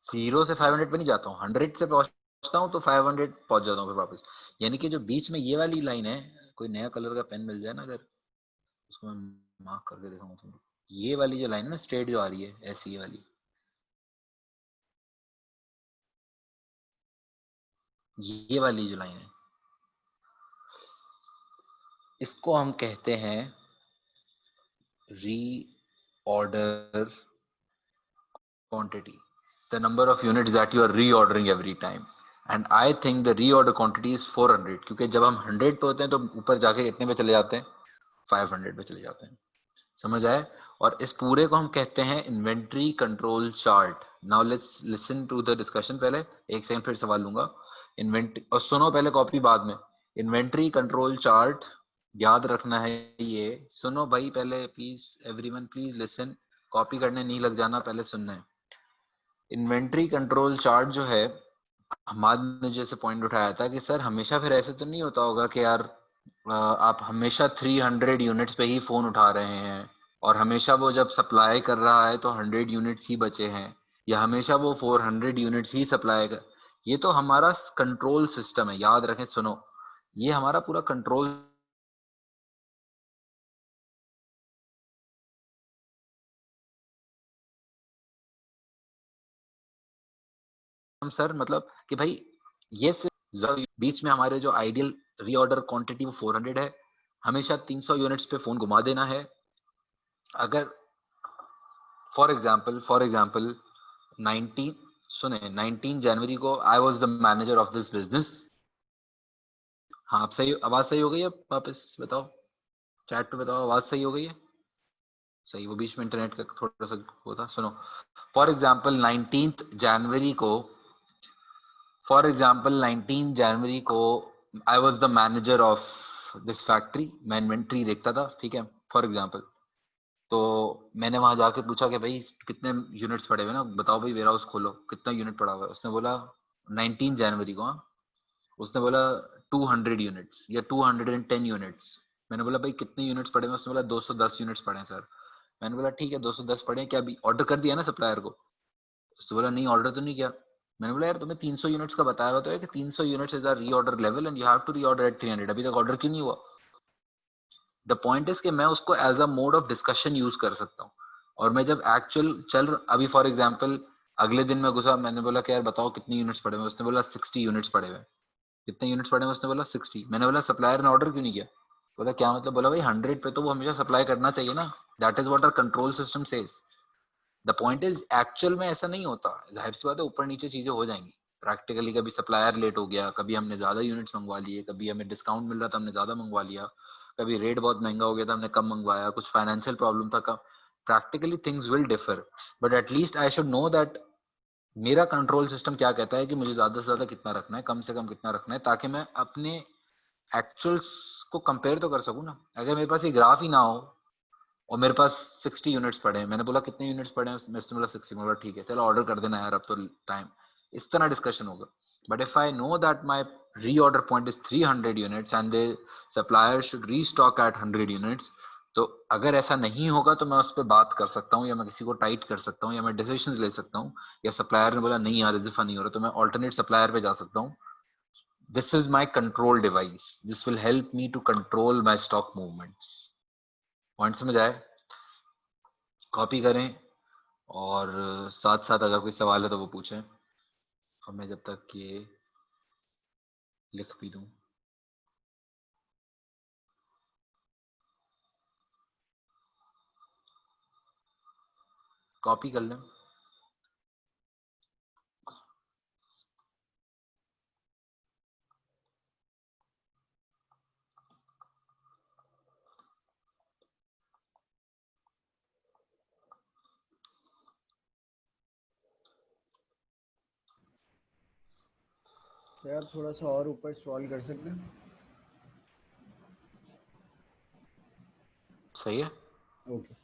0 से 500 पे नहीं जाता हूँ। 100 से पहुंचता हूँ तो 500 पहुंच जाता हूँ फिर वापस। यानी कि जो बीच में ये वाली लाइन है, कोई नया कलर का पेन मिल जाए ना अगर, उसको मैं मार्क करके दिखाऊं तुमको। ये वाली जो लाइन है ना स्ट्रेट जो आ रही है ऐसी, ये वाली, ये वाली जो लाइन है, इसको हम कहते हैं reorder quantity, the number of units that you are reordering every time। and I think the reorder quantity is 400, क्योंकि जब हम 100 पे होते हैं तो ऊपर जाके कितने पे चले जाते हैं? 500 पे चले जाते हैं। समझ आए? और इस पूरे को हम कहते हैं inventory control chart. Now let's listen to the discussion. पहले एक सेकंड फिर सवाल लूंगा। इन्वेंट्री, और सुनो पहले, कॉपी बाद में। इन्वेंट्री कंट्रोल चार्ट याद रखना है ये। सुनो भाई पहले please, everyone please listen. Copy करने नहीं लग जाना, पहले सुनना है। इन्वेंट्री कंट्रोल चार्ट जो है, हमाद ने जैसे पॉइंट उठाया था कि सर हमेशा फिर ऐसे तो नहीं होता होगा कि यार आप हमेशा 300 यूनिट्स पे ही फोन उठा रहे हैं और हमेशा वो जब सप्लाई कर रहा है तो 100 यूनिट्स ही बचे हैं, या हमेशा वो 400 यूनिट्स ही सप्लाई कर। ये तो हमारा कंट्रोल सिस्टम है, याद रखें। सुनो, ये हमारा पूरा कंट्रोल सर, मतलब कि भाई ये सिर्फ बीच में हमारे जो आइडियल रीऑर्डर क्वांटिटी वो 400 है, हमेशा 300 यूनिट्स पे फोन घुमा देना है। अगर फॉर एग्जाम्पल 19 सुने 19 जनवरी को I was the manager of this business. हाँ, आप सही, आवाज सही हो गई है? वापस बताओ, चैट पे बताओ, आवाज सही हो गई है? सही, वो बीच में इंटरनेट का थोड़ा सा वो था। सुनो, फॉर एग्जाम्पल 19 जनवरी को I was the manager of this factory. मैं इन्वेंट्री देखता था, ठीक है, फॉर एग्जाम्पल। तो मैंने वहां जाके पूछा कि भाई कितने यूनिट्स पड़े हुए ना, बताओ भाई वेयर हाउस खोलो, कितना यूनिट पड़ा हुआ है। उसने बोला 19 जनवरी को, हाँ, उसने बोला 200 यूनिट्स या 210 यूनिट्स। मैंने बोला भाई कितने यूनिट्स पड़े हैं? उसने बोला 210 यूनिट्स पड़े हैं सर। मैंने बोला ठीक है 210 पड़े हैं, क्या अभी ऑर्डर कर दिया ना सप्लायर को? उसने बोला नहीं, ऑर्डर तो नहीं किया। मैंने बोला यार तुम्हें 300 यूनिट्स का बताया हुआ तो है कि 300 units is our reorder level and you have to reorder at 300, अभी तक ऑर्डर क्यों नहीं हुआ? द पॉइंट इज कि मैं उसको as a mode of discussion use कर सकता हूँ। और मैं जब एक्चुअल अभी फॉर एग्जाम्पल अगले दिन मैं घुसा, मैंने बोला कि यार बताओ कितने यूनिट्स पड़े हुए? उसने बोला 60 यूनिट्स पड़े हुए। कितने यूनिट्स पड़े हुए? उसने बोला 60। मैंने बोला सप्लायर ने ऑर्डर क्यों नहीं किया? बोला क्या मतलब? बोला भाई 100 पे तो वो हमेशा सप्लाई करना चाहिए ना, that is what our control system says. The point is actual में ऐसा नहीं होता, जाहिर सी बात है ऊपर नीचे चीजें हो जाएंगी प्रैक्टिकली। कभी सप्लायर लेट हो गया, कभी हमने ज्यादा यूनिट्स मंगवा लिए, कभी हमें डिस्काउंट मिल रहा था हमने ज्यादा मंगवा लिया, कभी रेट बहुत महंगा हो गया था हमने कम मंगवाया, कुछ फाइनेंशियल प्रॉब्लम था कम। Practically things will differ, but at least I should know that मेरा कंट्रोल सिस्टम क्या कहता है कि मुझे ज्यादा से ज्यादा कितना रखना है, कम से कम कितना रखना है, ताकि मैं अपने एक्चुअल्स को कंपेयर तो कर सकूं ना। अगर मेरे पास ये ग्राफ ही ना हो और मेरे पास 60 यूनिट्स पड़े हैं, मैंने बोला कितने यूनिट्स पड़े हैं? उसने बोला 60। मैं बोला ठीक है चलो ऑर्डर कर देना यार, अब तो टाइम, इस तरह डिस्कशन होगा। But if I know that my reorder point is 300 units and the supplier should restock at 100 units, तो अगर ऐसा नहीं होगा तो मैं उस पर बात कर सकता हूँ, या मैं किसी को टाइट कर सकता हूँ, या मैं डिसीजंस ले सकता हूँ, या सप्लायर ने बोला नहीं यार इजाफा नहीं हो रहा तो मैं ऑल्टरनेट सप्लायर पे जा सकता हूँ। This is my control device, this will help me to control my stock movements. Point समझ आए? कॉपी करें और साथ साथ अगर कोई सवाल है तो वो पूछें, और मैं जब तक ये लिख भी दूं। कॉपी कर लें। सर थोड़ा सा और ऊपर स्क्रॉल कर सकते हैं? सही है। ओके।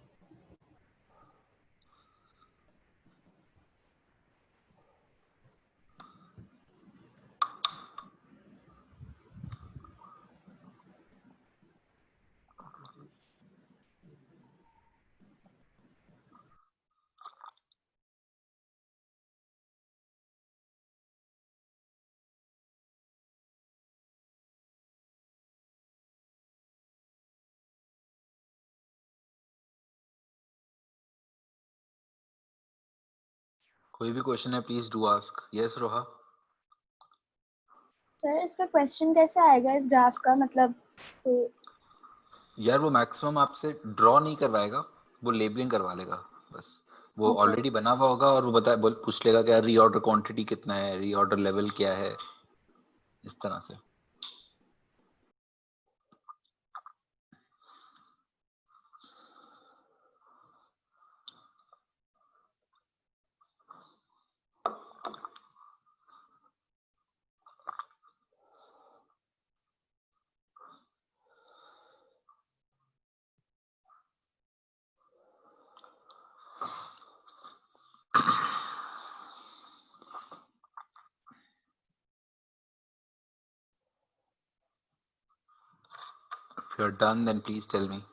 कोई भी क्वेश्चन है please do ask. Yes Roha? Sir इसका क्वेश्चन कैसे आएगा इस ग्राफ का, मतलब यार वो मैक्सिमम आपसे ड्रॉ नहीं करवाएगा, वो लेबलिंग करवा लेगा बस। वो ओके। ऑलरेडी बना हुआ होगा और वो पूछ लेगा कि यार रीऑर्डर क्वांटिटी कितना है, रीऑर्डर लेवल क्या है, इस तरह से। If you're done, then please tell me.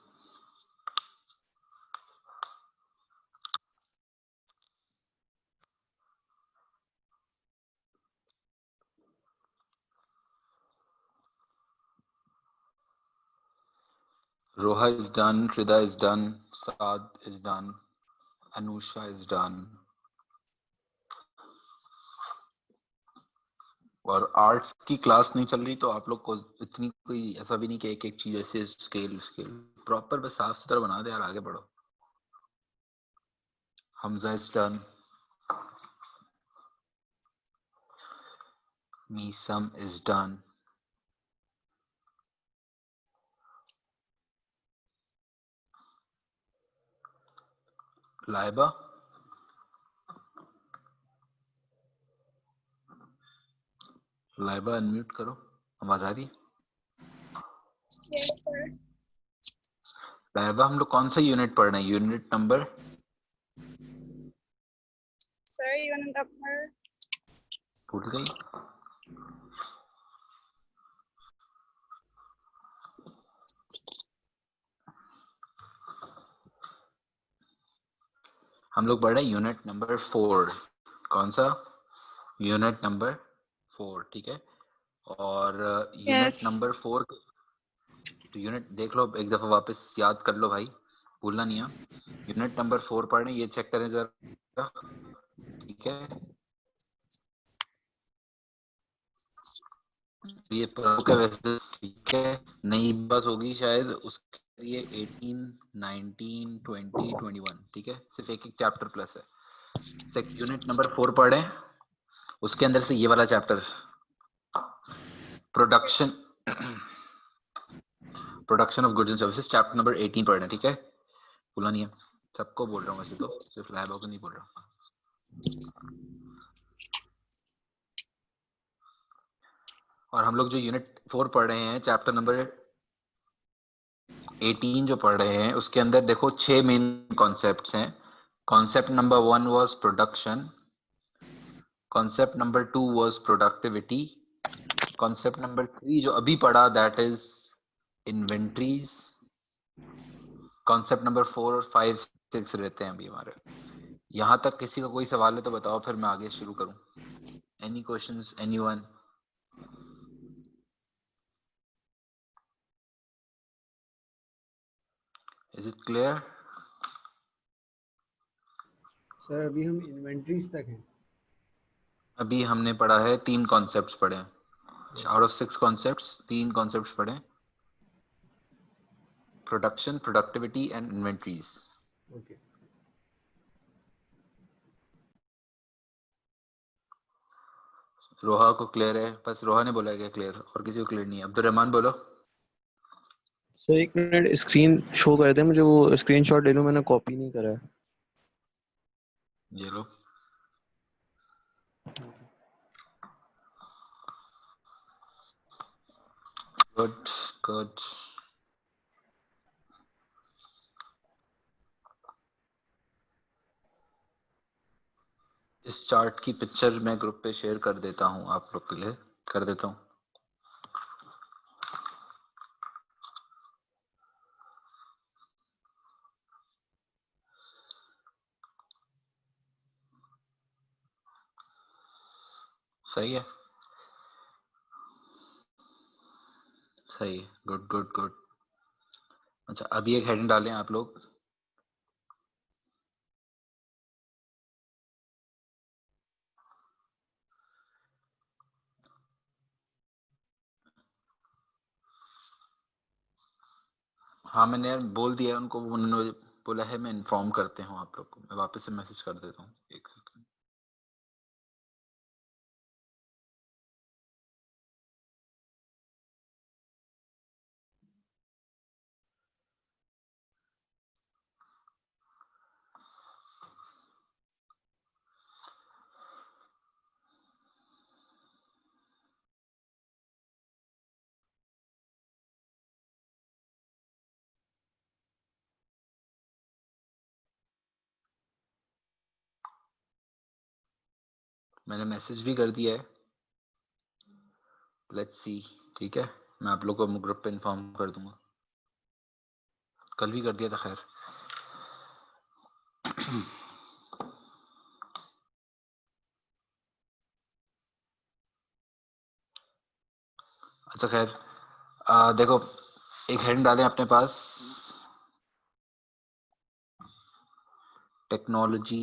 Roha is done, Trida is done, Saad is done, Anusha is done. और आर्ट्स की क्लास नहीं चल रही तो आप लोग को इतनी कोई ऐसा भी नहीं कि एक एक चीज ऐसे स्केल प्रॉपर बस साफ सुथरा बना दे और आगे बढ़ो. Hamza is done. Misam is done. Laiba. Laiba unmute करो. आवाज आ रही है? Yes, sir. लाइबा हम लोग कौन सा यूनिट पढ़ रहे हैं? Unit number Sir, unit number भूल गई. हम लोग पढ़ रहे हैं यूनिट नंबर 4. कौन सा? Unit number 4. ठीक है. और यूनिट नंबर 4 यूनिट देख लो एक दफा वापस याद कर लो भाई, भूलना नहीं है. यूनिट नंबर 4 पढ़ रहे हैं, ये चेक करें जरा. ठीक है. ये प्रमुख है वैसे. ठीक है. नई बस होगी शायद उसके लिए 18, 19, 20, 21. ठीक है. सिर्फ एक एक चैप्टर प्लस है. यूनिट नंबर 4 पढ़े, उसके अंदर से ये वाला chapter production of goods and services chapter number 18 पढ़ना. ठीक है. भूलना नहीं है. सबको बोल रहा हूँ वैसे तो, सिर्फ लाइबा को नहीं बोल रहा. और हम लोग जो यूनिट 4 पढ़ रहे हैं, चैप्टर नंबर 18 जो पढ़ रहे हैं, उसके अंदर देखो 6 मेन कॉन्सेप्ट्स हैं. Concept number 1 was production. Concept number 2 was productivity. Concept number 3 जो अभी पढ़ा that is inventories. Concept number 4 और 5, 6 रहते हैं अभी हमारे. यहाँ तक किसी का कोई सवाल है तो बताओ, फिर मैं आगे शुरू करूं. Any questions, anyone? Is it clear? Sir अभी हम इन्वेंट्रीज तक हैं. अभी हमने पढ़ा है 3 कॉन्सेप्ट्स पढ़े हैं. आउट ऑफ 6 कॉन्सेप्ट्स 3 कॉन्सेप्ट्स पढ़े. Production, productivity and inventories. Okay. Roha को क्लियर है? बस रोहा ने बोला है क्या क्लियर? और किसी को क्लियर नहीं है? अब्दुल रहमान बोलो. सर एक मिनट, स्क्रीन शो कर दे मुझे, वो स्क्रीनशॉट ले लूं, मैंने कॉपी नहीं करा है. ये लो. Good good. इस चार्ट की पिक्चर मैं ग्रुप पे शेयर कर देता हूं, आप लोग के लिए कर देता हूं. सही है. सही है. Good good good. अच्छा अभी एक हेडिंग डालें आप लोग. हाँ मैंने बोल दिया उनको, उन्होंने बोला है मैं इन्फॉर्म करते हूँ आप लोग को. मैं वापस से मैसेज कर देता हूँ. एक सेकंड. मैंने मैसेज भी कर दिया है. Let's see. ठीक है. मैं आप लोग को ग्रुप पे इन्फॉर्म कर दूंगा. कल भी कर दिया था खैर। अच्छा खैर, देखो एक हेडिंग डालें अपने पास, टेक्नोलॉजी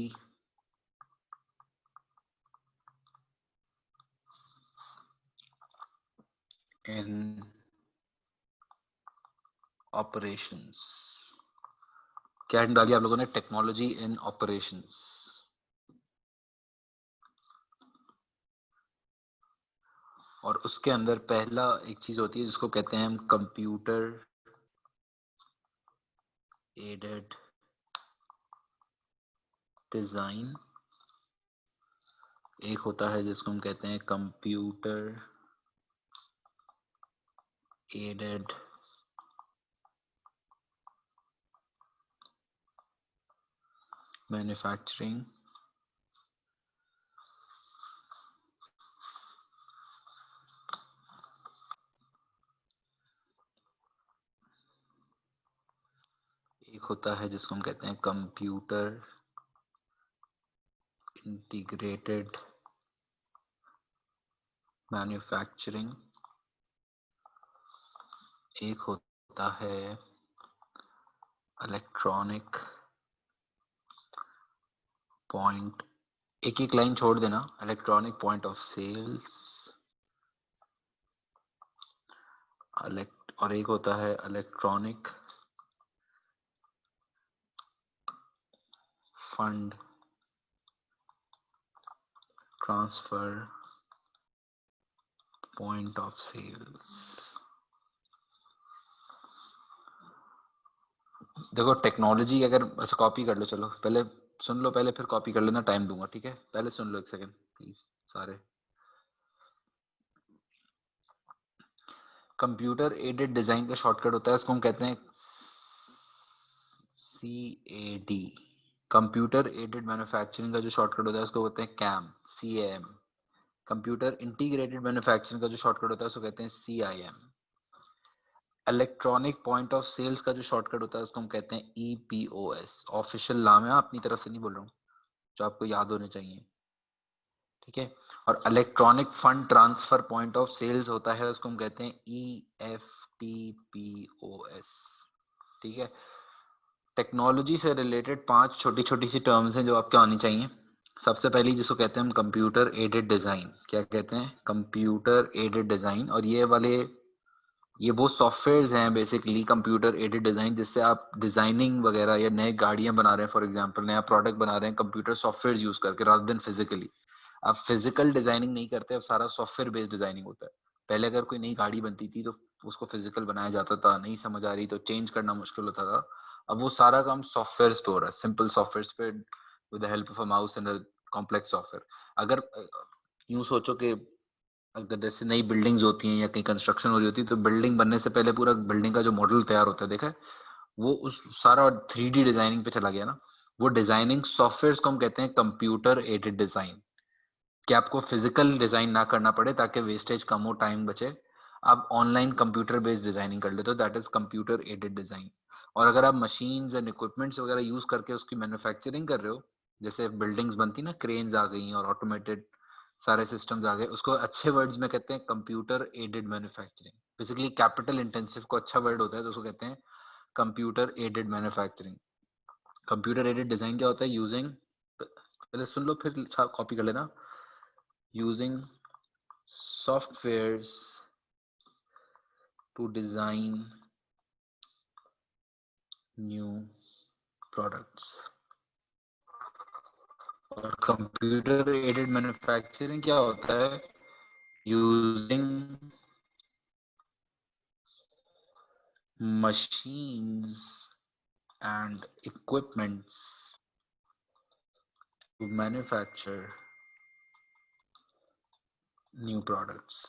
इन ऑपरेशंस। क्या हेडिंग डाली आप लोगों ने? Technology in operations. और उसके अंदर पहला एक चीज होती है जिसको कहते हैं हम कंप्यूटर एडेड डिजाइन। एक होता है जिसको हम कहते हैं कंप्यूटर एडेड मैन्युफैक्चरिंग। एक होता है जिसको हम कहते हैं कंप्यूटर इंटीग्रेटेड मैन्युफैक्चरिंग। एक होता है इलेक्ट्रॉनिक पॉइंट, एक एक लाइन छोड़ देना, इलेक्ट्रॉनिक पॉइंट ऑफ सेल्स। और एक होता है electronic fund transfer point of sales. देखो टेक्नोलॉजी अगर, अच्छा कॉपी कर लो, चलो पहले सुन लो, पहले फिर कॉपी कर लेना, टाइम दूंगा, ठीक है? पहले सुन लो एक सेकंड प्लीज सारे। कंप्यूटर एडेड डिजाइन का शॉर्टकट होता है, इसको हम कहते हैं CAD। कंप्यूटर एडेड मैन्युफैक्चरिंग का जो शॉर्टकट होता है उसको कहते हैं CAM। कंप्यूटर इंटीग्रेटेड मैन्युफैक्चरिंग का जो शॉर्टकट होता है उसको कहते हैं CIM। Electronic point of sales का जो शॉर्टकट होता है उसको हम कहते हैं EPOS। ऑफिशियल नाम है, अपनी तरफ से नहीं बोल रहा हूँ, जो आपको याद होने चाहिए, ठीक है? और electronic fund transfer point of sales होता है, उसको हम कहते हैं EFTPOS, ठीक है? टेक्नोलॉजी से रिलेटेड 5 छोटी छोटी सी टर्म्स हैं जो आपके आनी चाहिए। सबसे पहली जिसको कहते हैं हम कंप्यूटर एडेड डिजाइन। क्या कहते हैं? Computer aided design. और ये वो सॉफ्टवेयर्स हैं बेसिकली, कंप्यूटर एडेड डिजाइन, जिससे आप डिजाइनिंग वगैरह या नए गाड़ियां बना रहे हैं, फॉर एग्जांपल नया प्रोडक्ट बना रहे हैं कंप्यूटर सॉफ्टवेयर यूज करके, रादर देन फिजिकली। आप फिजिकल डिजाइनिंग नहीं करते, अब सारा सॉफ्टवेयर बेस्ड डिजाइनिंग होता है। पहले अगर कोई नई गाड़ी बनती थी तो उसको फिजिकल बनाया जाता था, नहीं समझ आ रही तो चेंज करना मुश्किल होता था। अब वो सारा काम सॉफ्टवेयर पे हो रहा है, सिंपल सॉफ्टवेयर पे with the help of a mouse and a complex software. अगर यूं सोचो कि अगर जैसे नई बिल्डिंग्स होती हैं या कहीं कंस्ट्रक्शन हो रही होती है तो बिल्डिंग बनने से पहले पूरा बिल्डिंग का जो मॉडल तैयार होता है, देखा है? वो उस सारा 3D डिजाइनिंग पे चला गया ना। वो डिजाइनिंग सॉफ्टवेयर को हम कहते हैं कंप्यूटर एडेड डिजाइन, कि आपको फिजिकल डिजाइन ना करना पड़े ताकि वेस्टेज कम हो, टाइम बचे। आप ऑनलाइन कंप्यूटर बेस्ड डिजाइनिंग कर लेते हो, that is computer aided design. और अगर आप मशीन्स एंड इक्विपमेंट्स वगैरह यूज करके उसकी मैन्युफैक्चरिंग कर रहे हो, जैसे बिल्डिंग्स बनती ना, क्रेन्स आ गई और ऑटोमेटेड सारे सिस्टम्स आ गए, उसको अच्छे वर्ड्स में कहते हैं computer aided manufacturing. Basically capital intensive को अच्छा वर्ड होता है तो उसको कहते हैं computer aided manufacturing. Computer aided design क्या होता है? यूजिंग, पहले सुन लो फिर कॉपी कर लेना। Using softwares to design new products। और कंप्यूटर एडेड मैन्युफैक्चरिंग क्या होता है? Using machines and equipments to manufacture new products।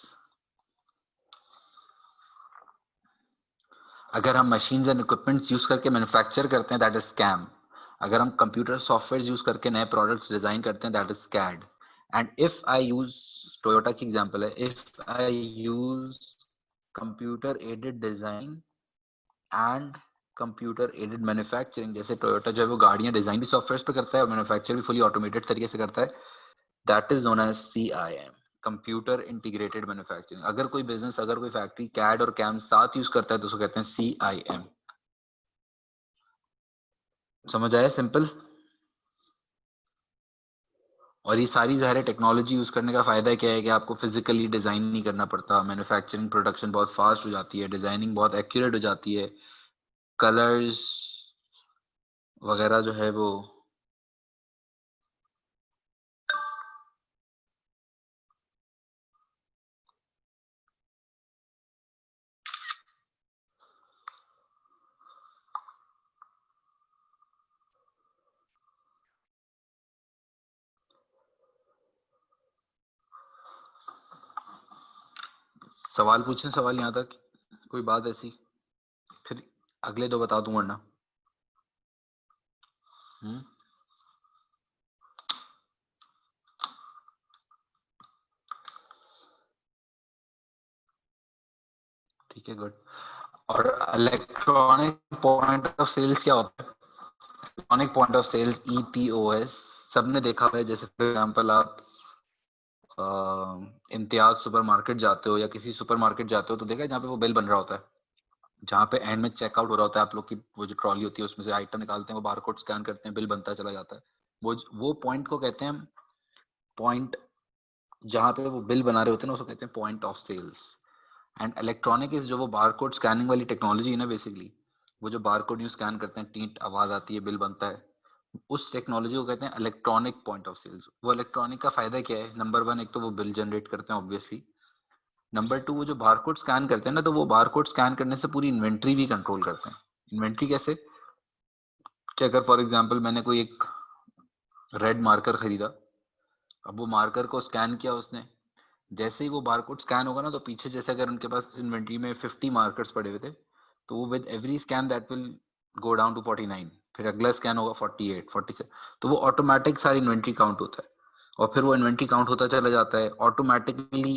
अगर हम मशीन्स एंड इक्विपमेंट्स यूज करके मैन्युफैक्चर करते हैं दैट इज स्कैम। अगर हम कंप्यूटर सॉफ्टवेयर यूज करके नए प्रोडक्ट्स डिजाइन करते हैं that is CAD. And if I use, Toyota की एग्जांपल है, if I use computer aided design and computer aided manufacturing, जैसे टोयोटा जो है वो गाड़ियां डिजाइन भी सॉफ्टवेयर पे करता है और मैन्युफैक्चर भी फुली ऑटोमेटेड तरीके से करता है, that is known as CIM, computer integrated manufacturing. अगर कोई बिजनेस, अगर कोई फैक्ट्री कैड और कैम साथ यूज करता है तो उसको कहते हैं CIM। समझ आया? सिंपल। और ये सारी ज़ाहिर टेक्नोलॉजी यूज करने का फायदा क्या है कि आपको फिजिकली डिजाइन नहीं करना पड़ता, मैन्युफैक्चरिंग प्रोडक्शन बहुत फास्ट हो जाती है, डिजाइनिंग बहुत एक्यूरेट हो जाती है, कलर्स वगैरह जो है वो सवाल पूछें, सवाल यहाँ तक कोई बात ऐसी, फिर अगले दो बता दूं वरना। ठीक है, गुड। और इलेक्ट्रॉनिक पॉइंट ऑफ सेल्स क्या होता है? Electronic point of sales EPOS सबने देखा है। जैसे फॉर एग्जांपल आप इम्तियाज सुपरमार्केट जाते हो या किसी सुपरमार्केट जाते हो तो देखा है जहाँ पे वो बिल बन रहा होता है, जहाँ पे एंड में चेकआउट हो रहा होता है, आप लोग की वो जो ट्रॉली होती है उसमें से आइटम निकालते हैं, वो बारकोड स्कैन करते हैं, बिल बनता चला जाता है। वो पॉइंट को कहते हैं पॉइंट, जहाँ पे वो बिल बना रहे होते हैं ना उसको कहते हैं point of sales. And electronic is जो वो बारकोड स्कैनिंग वाली टेक्नोलॉजी है ना, बेसिकली वो जो बारकोड यू स्कैन करते हैं, टीट आवाज आती है, बिल बनता है, उस टेक्नोलॉजी को कहते हैं इलेक्ट्रॉनिक पॉइंट ऑफ सेल्स। वो इलेक्ट्रॉनिक का फायदा क्या है? नंबर 1, एक तो वो बिल जनरेट करते हैं ऑब्वियसली। नंबर 2, वो जो बारकोड स्कैन करते हैं ना, तो वो बारकोड स्कैन करने से पूरी इन्वेंट्री भी कंट्रोल करते हैं। इन्वेंट्री कैसे? कि अगर फॉर एग्जांपल मैंने कोई एक रेड मार्कर खरीदा, अब वो मार्कर को स्कैन किया उसने, जैसे ही वो बारकोड स्कैन होगा ना तो पीछे जैसे अगर उनके पास इन्वेंट्री में 50 मार्कर्स पड़े हुए थे तो वो with every scan that will go down to 49, फिर अगला स्कैन होगा 48, 47, तो वो ऑटोमेटिक सारी इन्वेंट्री काउंट होता है और फिर वो इन्वेंट्री काउंट होता चला जाता है ऑटोमेटिकली।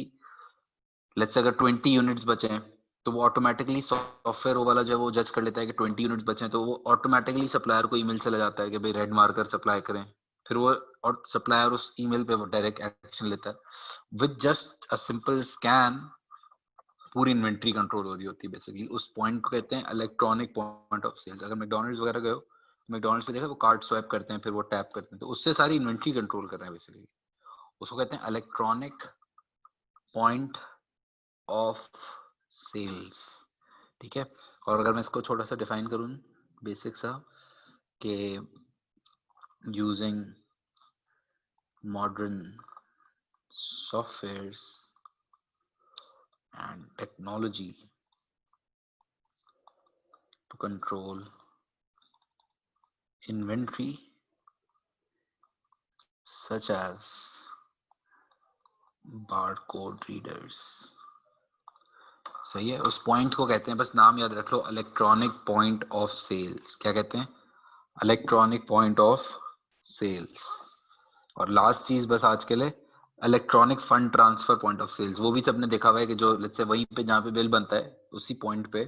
लेट्स से अगर 20 यूनिट्स बचे हैं तो वो ऑटोमेटिकली सॉफ्टवेयर वो वाला जब वो जज कर लेता है कि 20 यूनिट्स बचे हैं तो वो ऑटोमेटिकली सप्लायर को ईमेल चला जाता है कि भाई रेड मार्कर सप्लाई करें, फिर वो और सप्लायर उस ईमेल पे वो डायरेक्ट एक्शन लेता है। With just a simple scan पूरी इन्वेंट्री कंट्रोल हो रही होती है बेसिकली। उस पॉइंट को कहते हैं इलेक्ट्रॉनिक पॉइंट ऑफ सेल्स। अगर मैकडॉनल्ड्स वगैरह गए हो तो मैकडॉनल्ड्स पे देखा वो कार्ड स्वैप करते हैं, फिर वो टैप करते हैं, तो उससे सारी इन्वेंट्री कंट्रोल कर रहे हैं बेसिकली। उसको कहते हैं इलेक्ट्रॉनिक पॉइंट ऑफ सेल्स। ठीक है। और अगर मैं इसको थोड़ा सा डिफाइन करूं बेसिक सा, कि using modern softwares and technology to control inventory such as barcode readers। सही है। उस पॉइंट को कहते हैं, बस नाम याद रख लो, इलेक्ट्रॉनिक पॉइंट ऑफ सेल्स। क्या कहते हैं? Electronic point of sales. और लास्ट चीज बस आज के लिए, electronic fund transfer point of sales. वो भी सबने देखा हुआ है कि जो लेट्स से वहीं पे जहाँ पे बिल बनता है उसी पॉइंट पे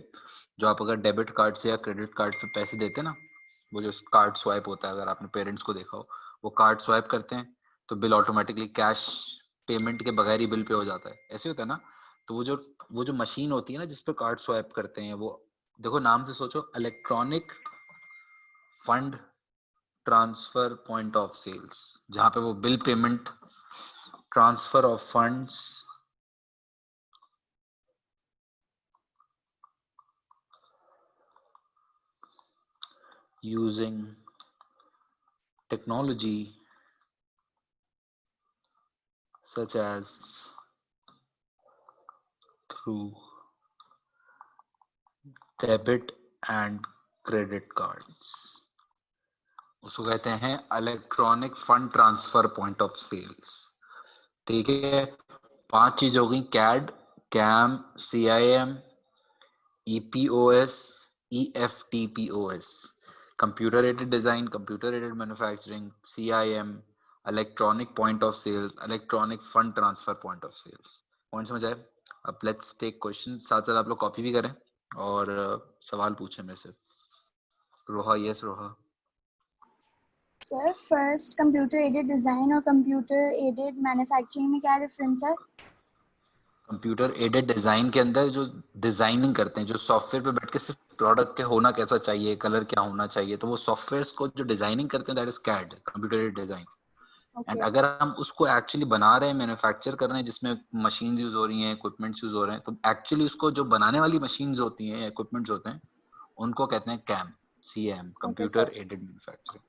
जो आप अगर डेबिट कार्ड से या क्रेडिट कार्ड पे पैसे देते हैं ना, वो जो कार्ड स्वाइप होता है, अगर आपने पेरेंट्स को देखा हो, वो कार्ड स्वाइप करते हैं तो बिल ऑटोमेटिकली कैश पेमेंट के बगैर ही बिल पे हो जाता है, ऐसे होता है ना। तो वो जो मशीन होती है ना जिसपे कार्ड स्वाइप करते हैं, वो देखो नाम से सोचो, electronic fund transfer point of sales, जहां पे वो bill payment, transfer of funds, using technology such as through debit and credit cards, उसको कहते हैं electronic fund transfer point of sales. ठीक है। 5 चीज हो गई, CAD, CAM, CIM, EPOS, EFTPOS, computer aided design, computer aided manufacturing, CIM, electronic point of sales, electronic fund transfer point of sales. Point समझ आए? अब लेट्स टेक क्वेश्चन, साथ साथ आप लोग कॉपी भी करें और सवाल पूछें मेरे से। Roha, yes Roha. Sir first computer aided design और कंप्यूटर एडेड मैन्युफैक्चरिंग में क्या डिफरेंस है? कंप्यूटर एडेड डिजाइन के अंदर जो डिजाइनिंग करते हैं, जो सॉफ्टवेयर पे बैठ के सिर्फ प्रोडक्ट के होना कैसा चाहिए, कलर क्या होना चाहिए, तो वो सॉफ्टवेयर को जो डिजाइनिंग करते हैं that is CAD, computer aided design. And okay अगर हम उसको एक्चुअली बना रहे हैं, मैन्युफैक्चर कर रहे हैं, जिसमें मशीन्स यूज हो रही हैं, इक्विपमेंट्स यूज हो रहे हैं, तो एक्चुअली उसको जो बनाने वाली मशीन्स होती हैं या इक्विपमेंट्स होते हैं, उनको कहते हैं cam, CAM, okay computer sir. Aided manufacturing.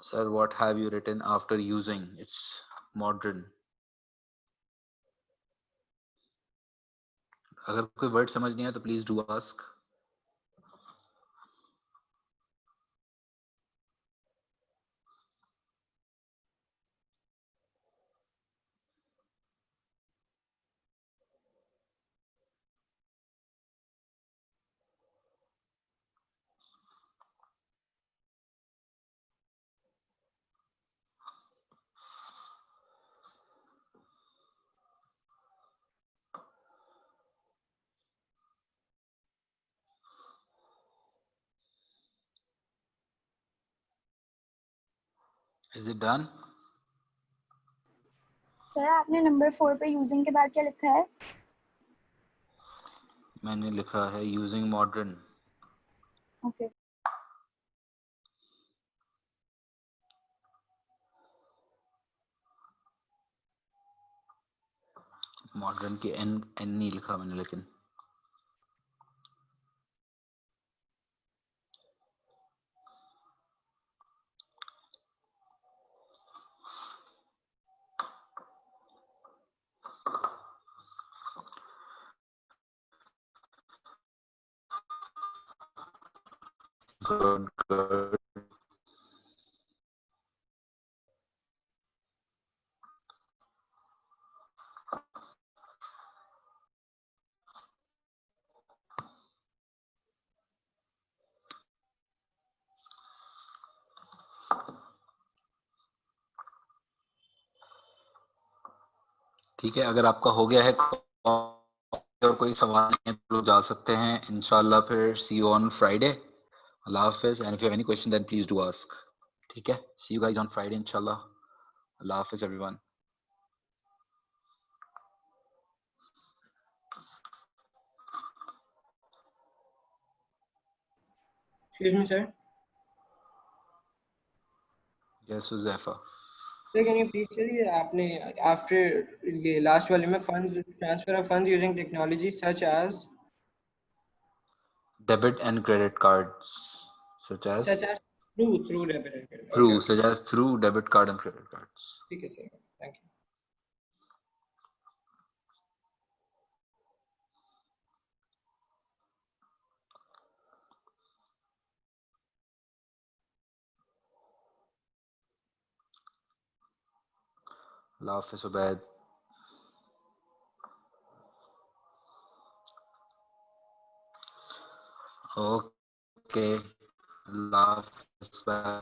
Sir what have you written after using its modern? अगर कोई वर्ड समझ नहीं आया तो please do ask. Is it done? Sir आपने नंबर 4 पे यूजिंग के बाद क्या लिखा है? मैंने लिखा है यूजिंग मॉडर्न। ओके मॉडर्न की एन एन नहीं लिखा मैंने, लेकिन गुड गुड। ठीक है, अगर आपका हो गया है और कोई सवाल नहीं है तो लोग जा सकते हैं इंशाल्लाह। फिर सी यू ऑन फ्राइडे। अल्लाह हाफिज। And if you have any question then please do ask. ठीक है, see you guys on Friday इंशाल्लाह। अल्लाह हाफिज everyone. Excuse me, sir. Yes Huzaifa. Sir, can you please tell you आपने after ये last वाले में funds transfer of funds using technology such as debit and credit cards such as through debit and credit. through Okay, okay. such as through debit card and credit cards. ठीक है sir. Thank you. अल्लाह हाफिज Ubaid. Okay, अल्लाह हाफिज, bye.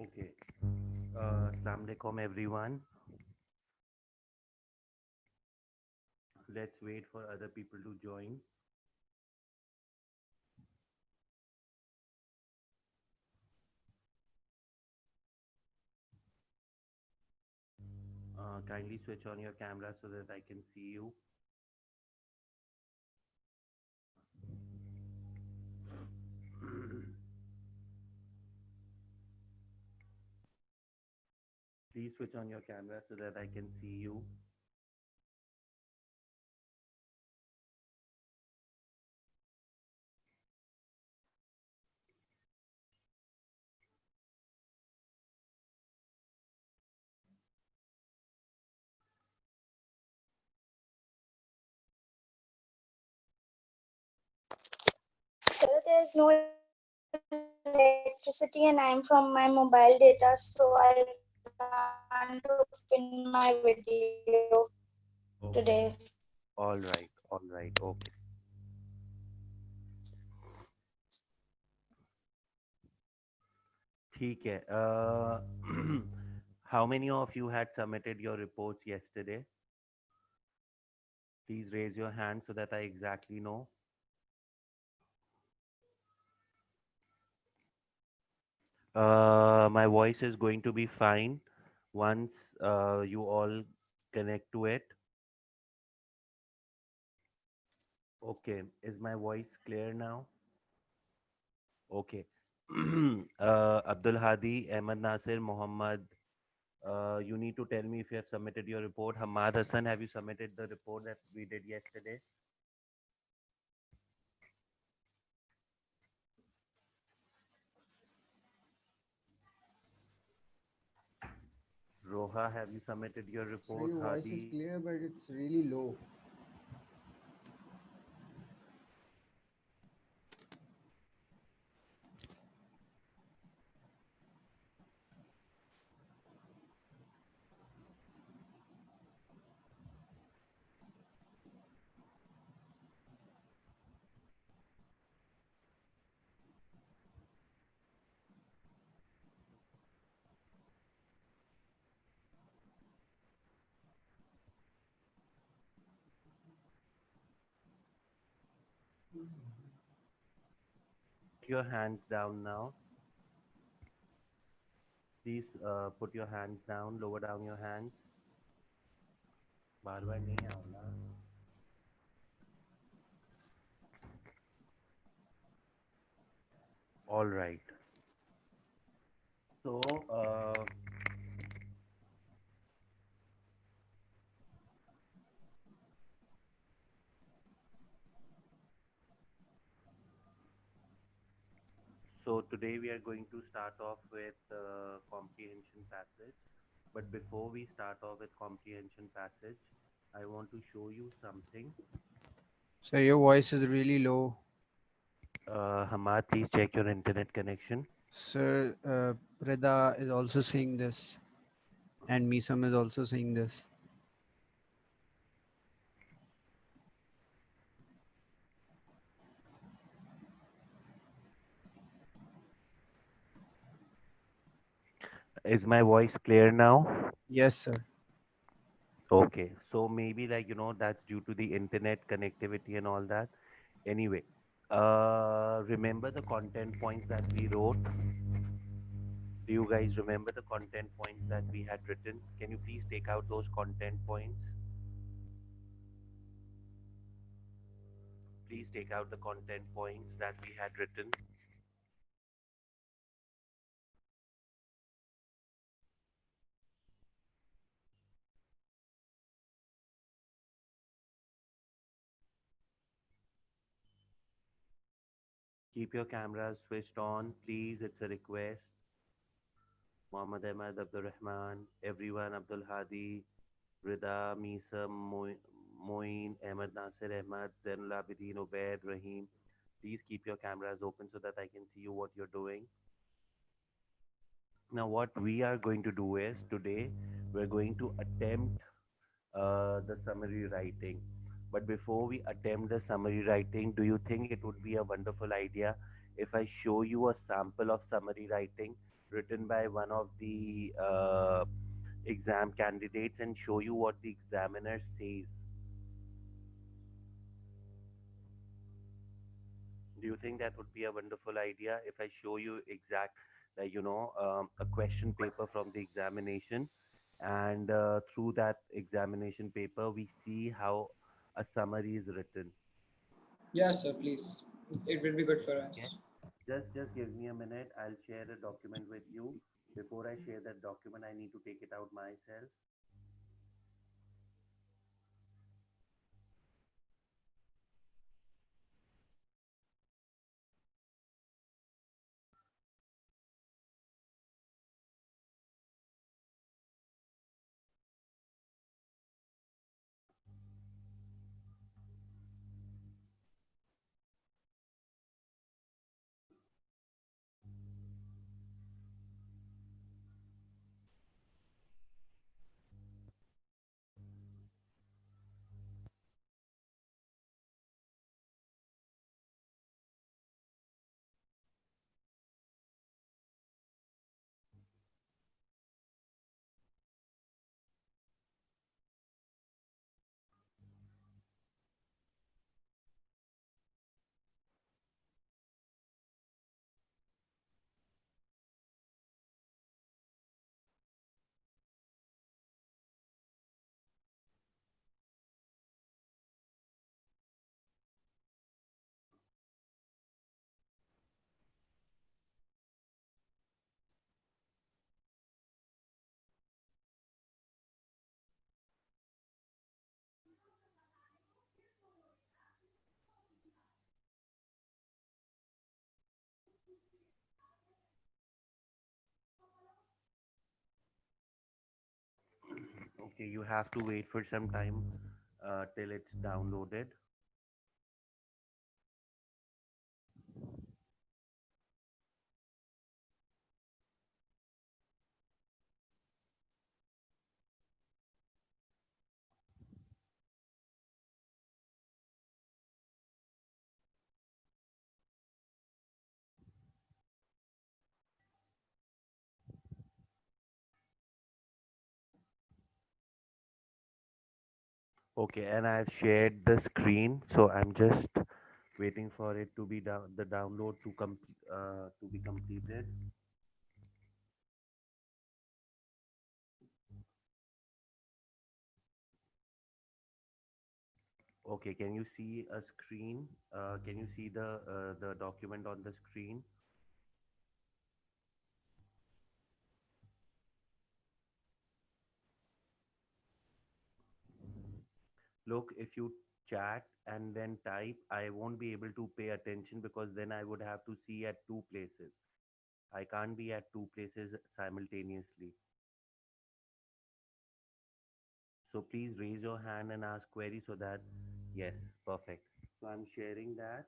Okay. Assalamu alaikum everyone. Let's wait for other people to join. Kindly switch on your camera so that I can see you. Please switch on your camera so that I can see you. So there's no electricity and I'm from my mobile data, so I can't open my video today. All right, okay. ठीक है. How many of you had submitted your reports yesterday? Please raise your hand so that I exactly know. My voice is going to be fine once you all connect to it. Okay, is my voice clear now? Okay. Abdul Hadi, Ahmed Nasir, Muhammad, you need to tell me if you have submitted your report. Hamad Hassan, have you submitted the report that we did yesterday? Roha, have you submitted your So report? your voice is Hadi? clear, but it's really low. Put your hands down now. Please put your hands down, lower down your hands. बार बार नहीं आना. All right. So, so today we are going to start off with comprehension passage. But before we start off with comprehension passage, I want to show you something. So your voice is really low. Hamad, please check your internet connection. Sir, Reda is also saying this, and Misam is also saying this. Is my voice clear now? Yes, sir. Okay, so maybe like that's due to the internet connectivity and all that. Anyway, remember the content points that we wrote? Do you guys remember the content points that we had written? Can you please take out those content points? Please take out the content points that we had written. Keep your cameras switched on, please. It's a request. Mohammad Ahmad, Abdul Rahman, everyone, Abdul Hadi, Rida, Misa, Moin, Ahmed Nasir, Ahmad, Zainul Abidin, Ubaid, Rahim. Please keep your cameras open so that I can see you what you're doing. Now, what we are going to do is today we're going to attempt the summary writing. But before we attempt the summary writing, do you think it would be a wonderful idea if I show you a sample of summary writing written by one of the exam candidates and show you what the examiner says. Do you think that would be a wonderful idea if I show you exact, a question paper from the examination, and through that examination paper, we see how a summary is written. Yeah, sir, please. It will be good for Okay. us. Just give me a minute. I'll share a document with you. Before I share that document, I need to take it out myself. Okay, you have to wait for some time till it's downloaded. Okay, and I've shared the screen, so I'm just waiting for it to be down, the download to be completed. Okay, can you see a screen? Can you see the document on the screen? Look, if you chat and then type, I won't be able to pay attention because then I would have to see at two places. I can't be at two places simultaneously. So please raise your hand and ask query so that, yes, perfect. So I'm sharing that.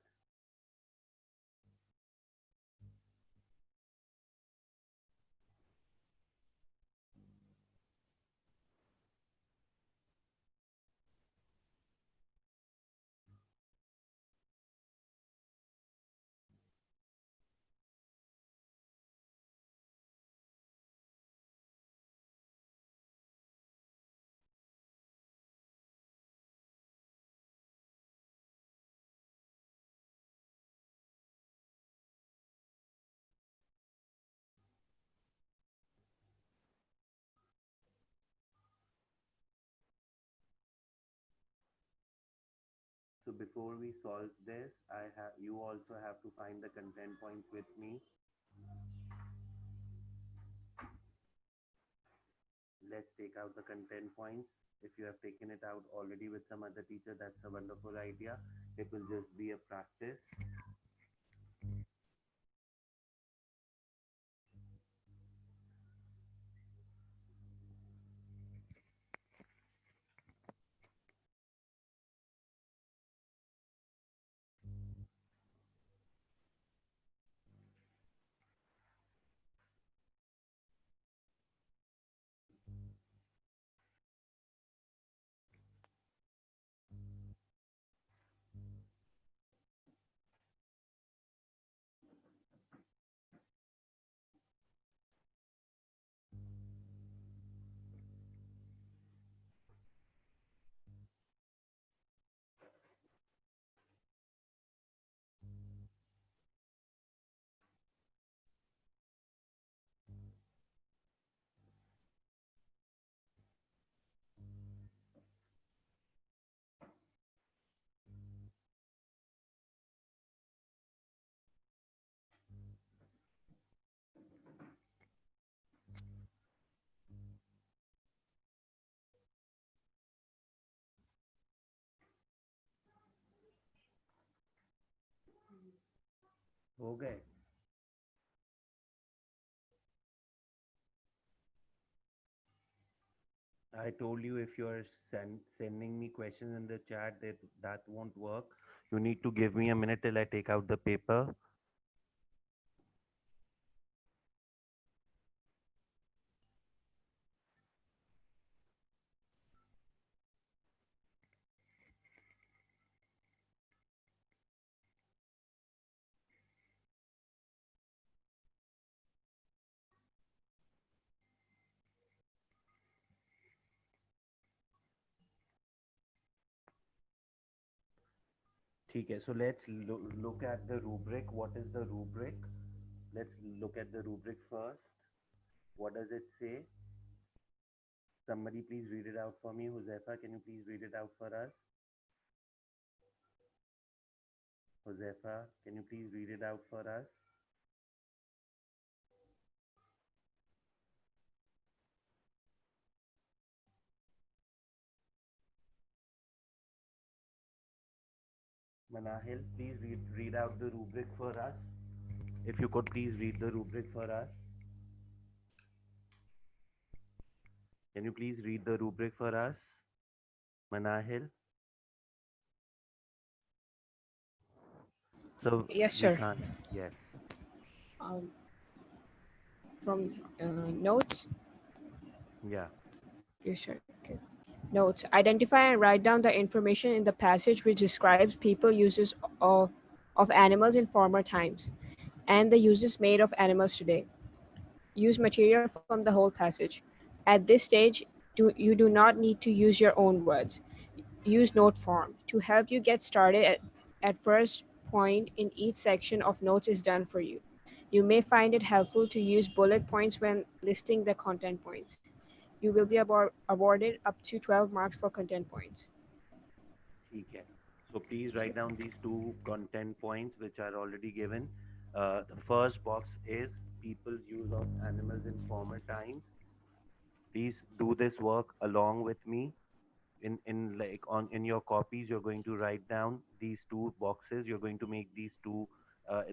So before we solve this, you also have to find the content points with me. Let's take out the content points. If you have taken it out already with some other teacher, that's a wonderful idea. It will just be a practice. हो गए? I told you if you're sending me questions in the chat that won't work. You need to give me a minute till I take out the paper. ठीक है, so let's look at the rubric. What is the rubric? Let's look at the rubric first. What does it say? Somebody please read it out for me. Josefa, can you please read it out for us? Josefa, can you please read it out for us? Manahil, please read out the rubric for us. If you could please read the rubric for us. Can you please read the rubric for us? Manahil? So Yes, we sir. can't. Yes. Um, from notes. Yeah. Yes, sir. Okay. Notes. Identify and write down the information in the passage which describes people uses of animals in former times and the uses made of animals today. Use material from the whole passage. At this stage, you do not need to use your own words. Use note form. To help you get started at first point in each section of notes is done for you. You may find it helpful to use bullet points when listing the content points. You will be awarded up to 12 marks for content points. Okay. So please write down these two content points which are already given. The first box is people's use of animals in former times. Please do this work along with me. In your copies, you're going to write down these two boxes. You're going to make these two.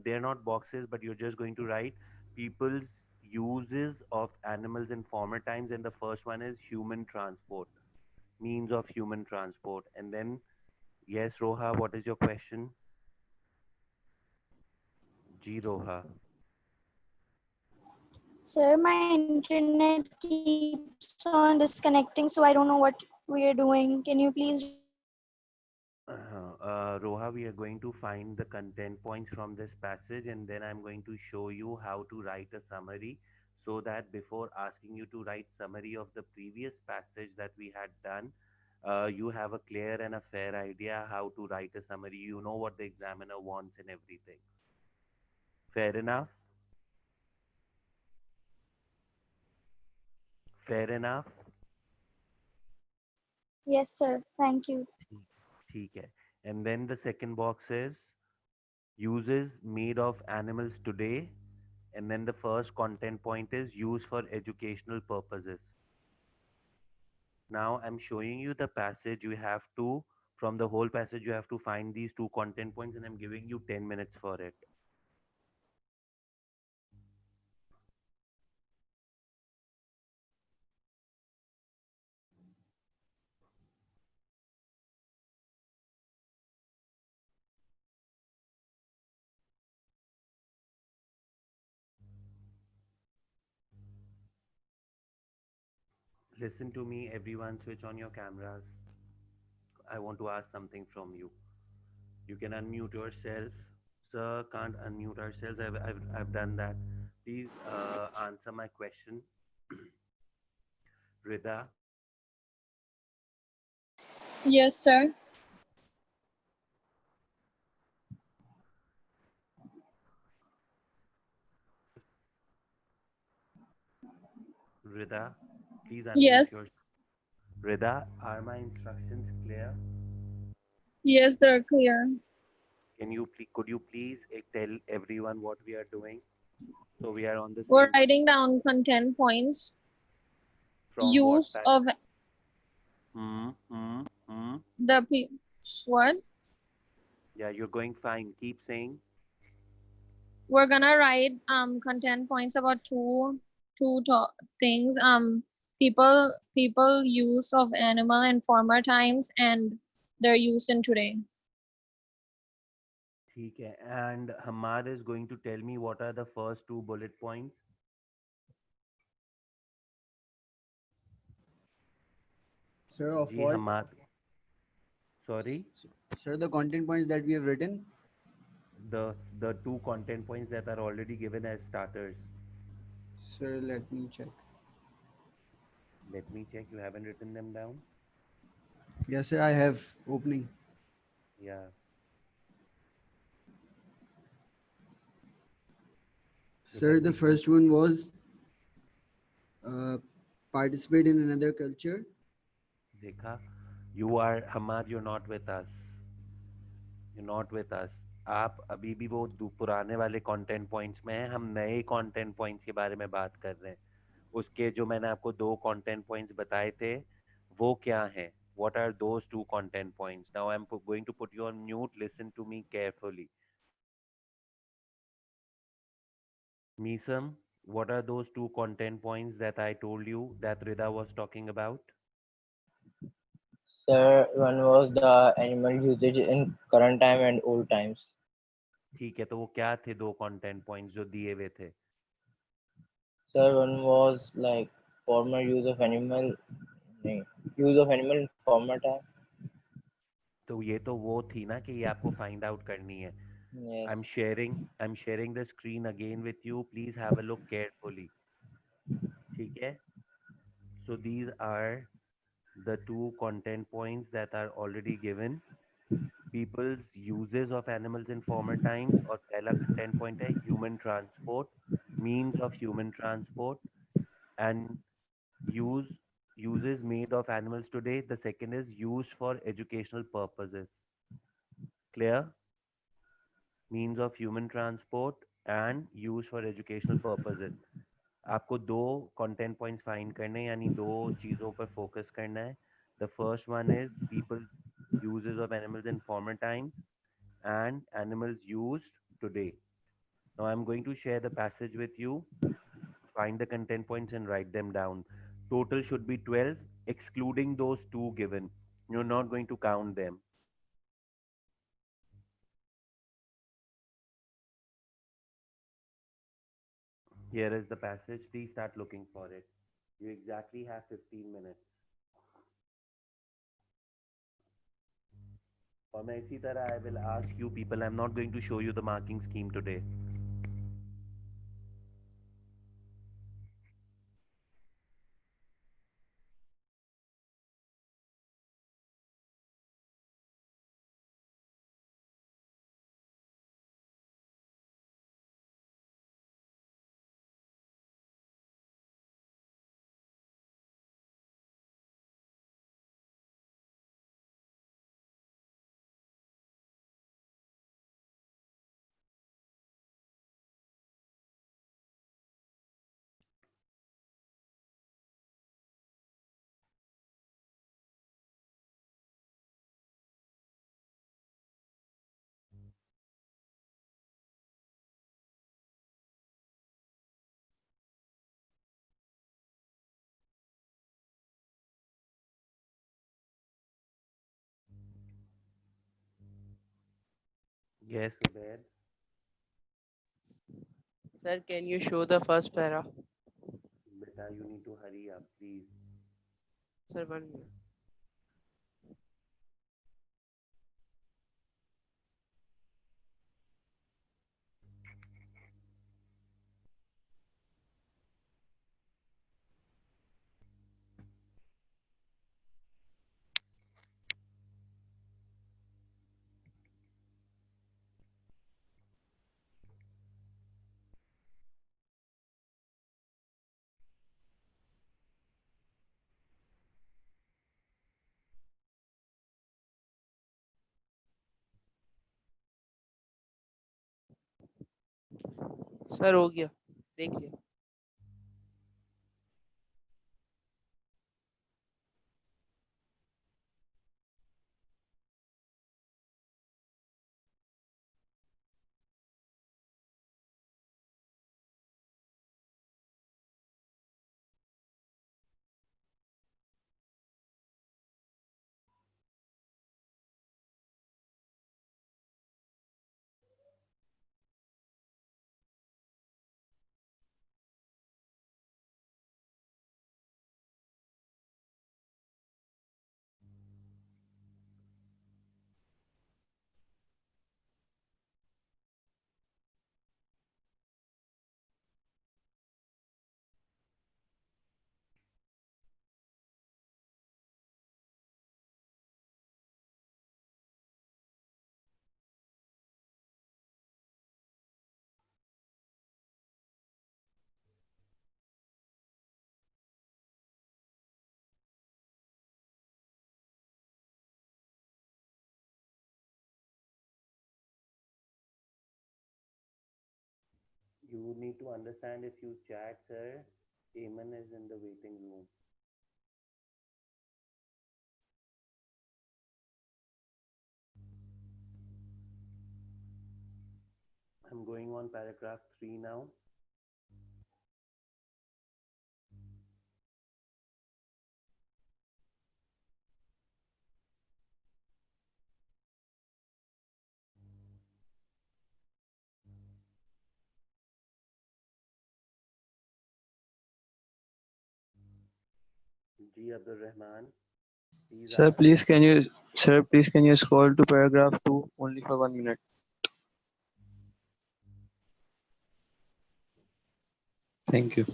They're not boxes, but you're just going to write people's uses of animals in former times, and the first one is human transport, means of human transport, and then yes, Roha, what is your question? Ji Roha. Sir, my internet keeps on disconnecting, so I don't know what we are doing. Can you please? Roha, we are going to find the content points from this passage, and then I'm going to show you how to write a summary, so that before asking you to write summary of the previous passage that we had done, you have a clear and a fair idea how to write a summary. You know what the examiner wants and everything. Fair enough? Fair enough? Yes, sir. Thank you. ठीक है. And then the second box is uses made of animals today, and then the first content point is used for educational purposes. Now I'm showing you the passage. You have to, from the whole passage, you have to find these two content points, and I'm giving you 10 minutes for it. Listen to me, everyone, switch on your cameras. I want to ask something from you. You can unmute yourself. Sir, can't unmute ourselves. I've done that. Please answer my question. Rida, Yes, sir. Rida, please unmute Yes. yourself. Rida, are my instructions clear? Yes, they're clear. Could you please tell everyone what we are doing? So we are on the We're same writing down content points. from Use what of what? Yeah, you're going fine. Keep saying. we're gonna write content points about things. People use of animal in former times and their use in today. ठीक है. And Hamad is going to tell me what are the first 2 bullet points. Sir, of ji what? Hamad. Sorry. Sir, the content points that we have written. The 2 content points that are already given as starters. Sir, let me check. Let me check. You haven't written them down? Yes, sir, I have opening. Yeah. Sir, the first one was participate in another culture. देखा? You are Hamad. You're not with us. You're not with us. आप अभी भी वो पुराने वाले content points में हैं. हम नए कंटेंट पॉइंट्स के बारे में बात कर रहे हैं. उसके जो मैंने आपको 2 कंटेंट पॉइंट्स बताए थे वो क्या हैं? What are those 2 content points? Now I'm going to put you on mute. Listen to me carefully. Meesam, what are those 2 content points that I told you that Rida was talking about? Sir, one was the animal usage in current time and old times. ठीक है, तो वो क्या थे 2 content points जो दिए हुए थे? Sir, one was like former use of animal, use of animal in former time. तो ये तो वो थी ना कि ये आपको find out करनी है. Yes. I'm sharing the screen again with you. Please have a look carefully. ठीक है? So these are the 2 content points that are already given. People's uses of animals in former times, और पहला content point है human transport, means of human transport, and uses made of animals today. The second is used for educational purposes. Clear? Means of human transport and used for educational purposes. आपको 2 content points find करने, यानी 2 चीज़ों पर focus करना है. The first one is people's uses of animals in former times and animals used today. Now I'm going to share the passage with you. Find the content points and write them down. Total should be 12, excluding those 2 given. You're not going to count them. Here is the passage. Please start looking for it. You exactly have 15 minutes. और मैं इसी तरह I will ask you people. I'm not going to show you the marking scheme today. Yes, Ubaid. Sir, can you show the first para? Beta, you need to hurry up, please. Sir, 1 minute. Sir हो गया, देख लिया. You need to understand if you chat, sir. Amen is in the waiting room. I'm going on paragraph 3 now. G. Abdul Rahman, please Sir, ask. please can you scroll to paragraph 2 only for 1 minute? Thank you.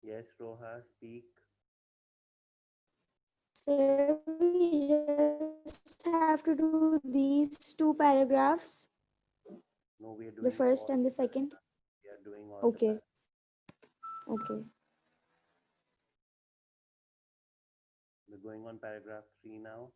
Yes, Roha, speak. Sir, we just have to do these two paragraphs, No, we are the doing first all and the the second. paragraphs. We are doing all the Okay. paragraphs. Okay. We're going on paragraph 3 now.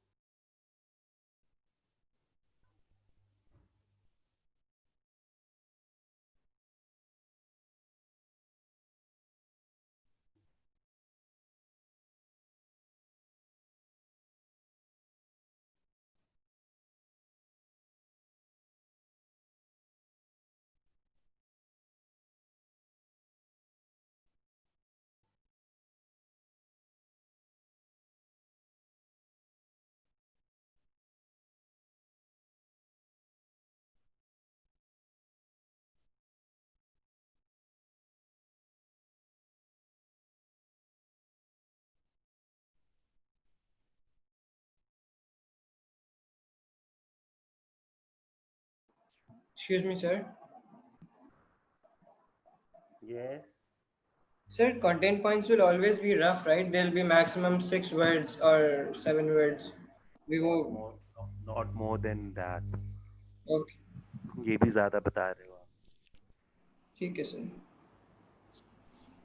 Excuse me, sir. Yes. Sir, content points will always be rough, right? There'll be maximum 6 words or 7 words. We will. Not more than that. Okay. ये भी ज़्यादा बता रहे हो आप. ठीक है, sir.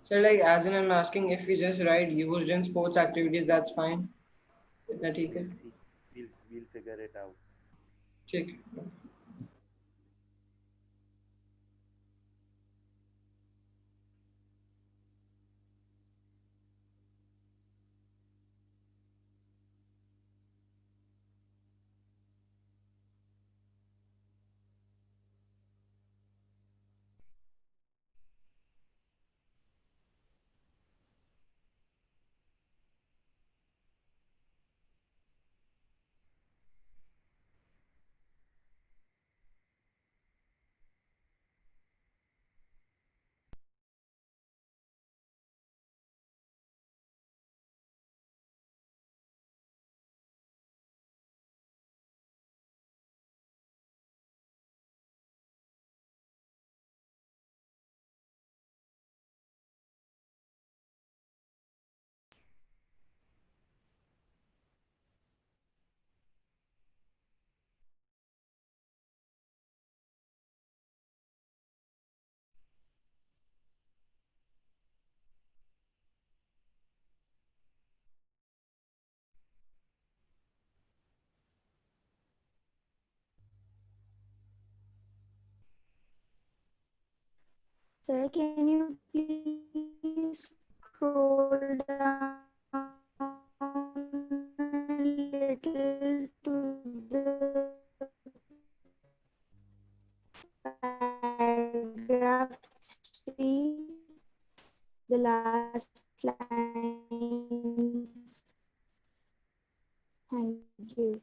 Sir, like as in I'm asking, if we just write used in sports activities, that's fine. इतना ठीक है? We'll figure it out. ठीक है. Sir, can you please scroll down a little to the paragraph 3, the last lines? Thank you.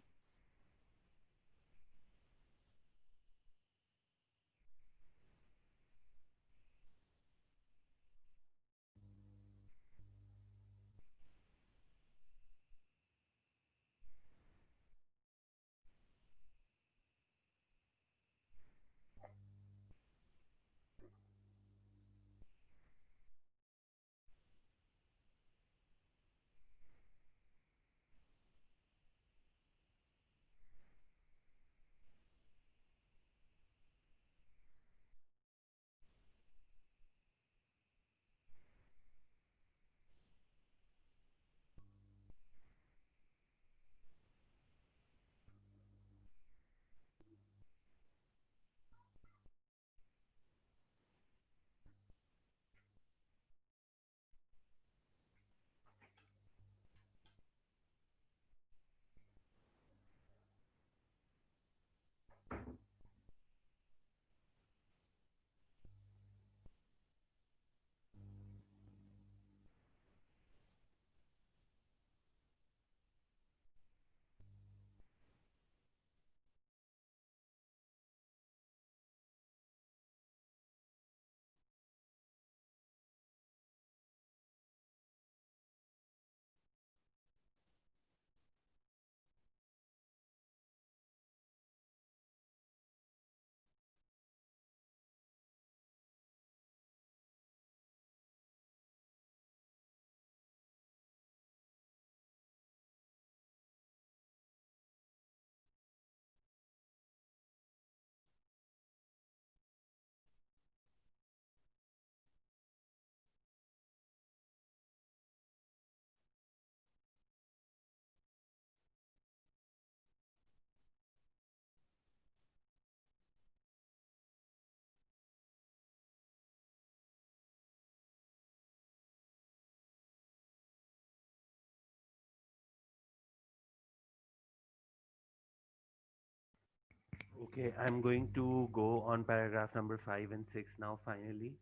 Okay, I'm going to go on paragraph number 5 and 6 now, finally.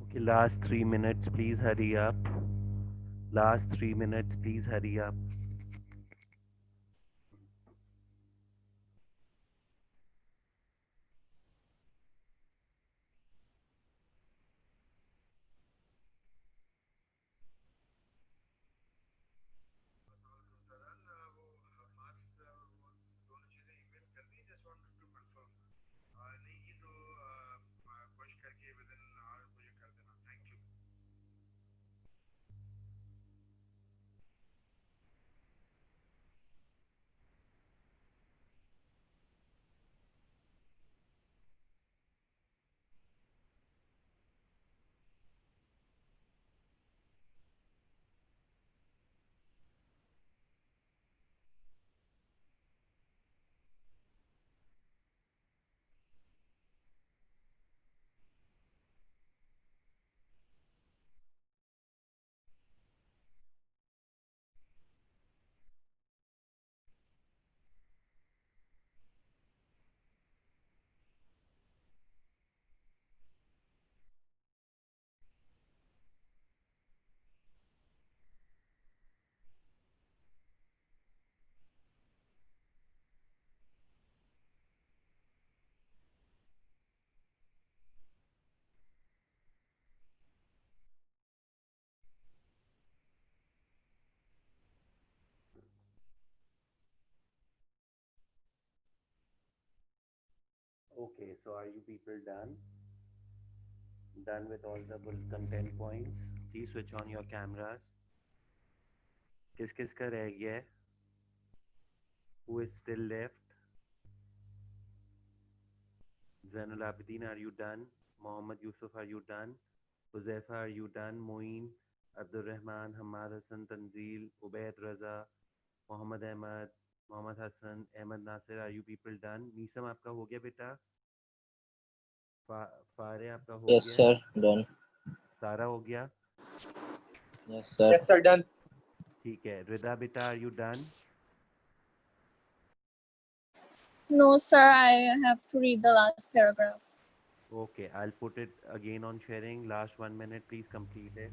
Okay, last 3 minutes, please hurry up. Last 3 minutes, please hurry up. Okay, so are you people done? Done with all the bulletin 10 points? Please switch on your cameras. किस किस का रह गया है? Who is still left? Zainul Abidin, are you done? Mohammed Yusuf, are you done? Huzaifa, are you done? Moeen, Abdul Rahman, Hamad Hassan, Tanzeel, Ubaid Raza, Mohammed Ahmad, Mohammed Hassan, Ahmed Nasir, are you people done? Nisam, आपका हो गया बेटा? फारे आपका हो Yes, गया? sir. Done. सारा हो गया? Yes, sir. Yes, sir. Done. ठीक है. रिदा बेटा, are you done? No, sir, I have to read the last paragraph. Okay, I'll put it again on sharing. Last 1 minute, please complete it.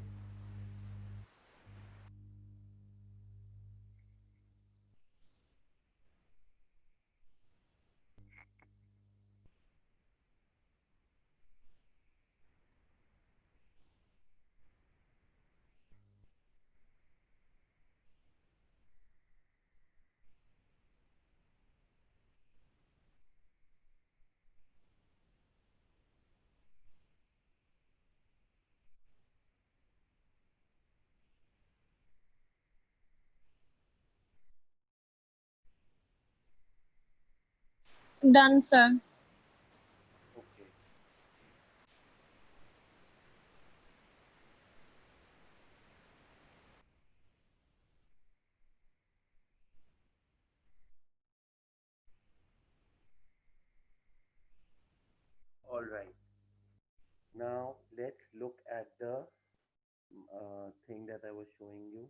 Done, sir. at the thing that I was showing you.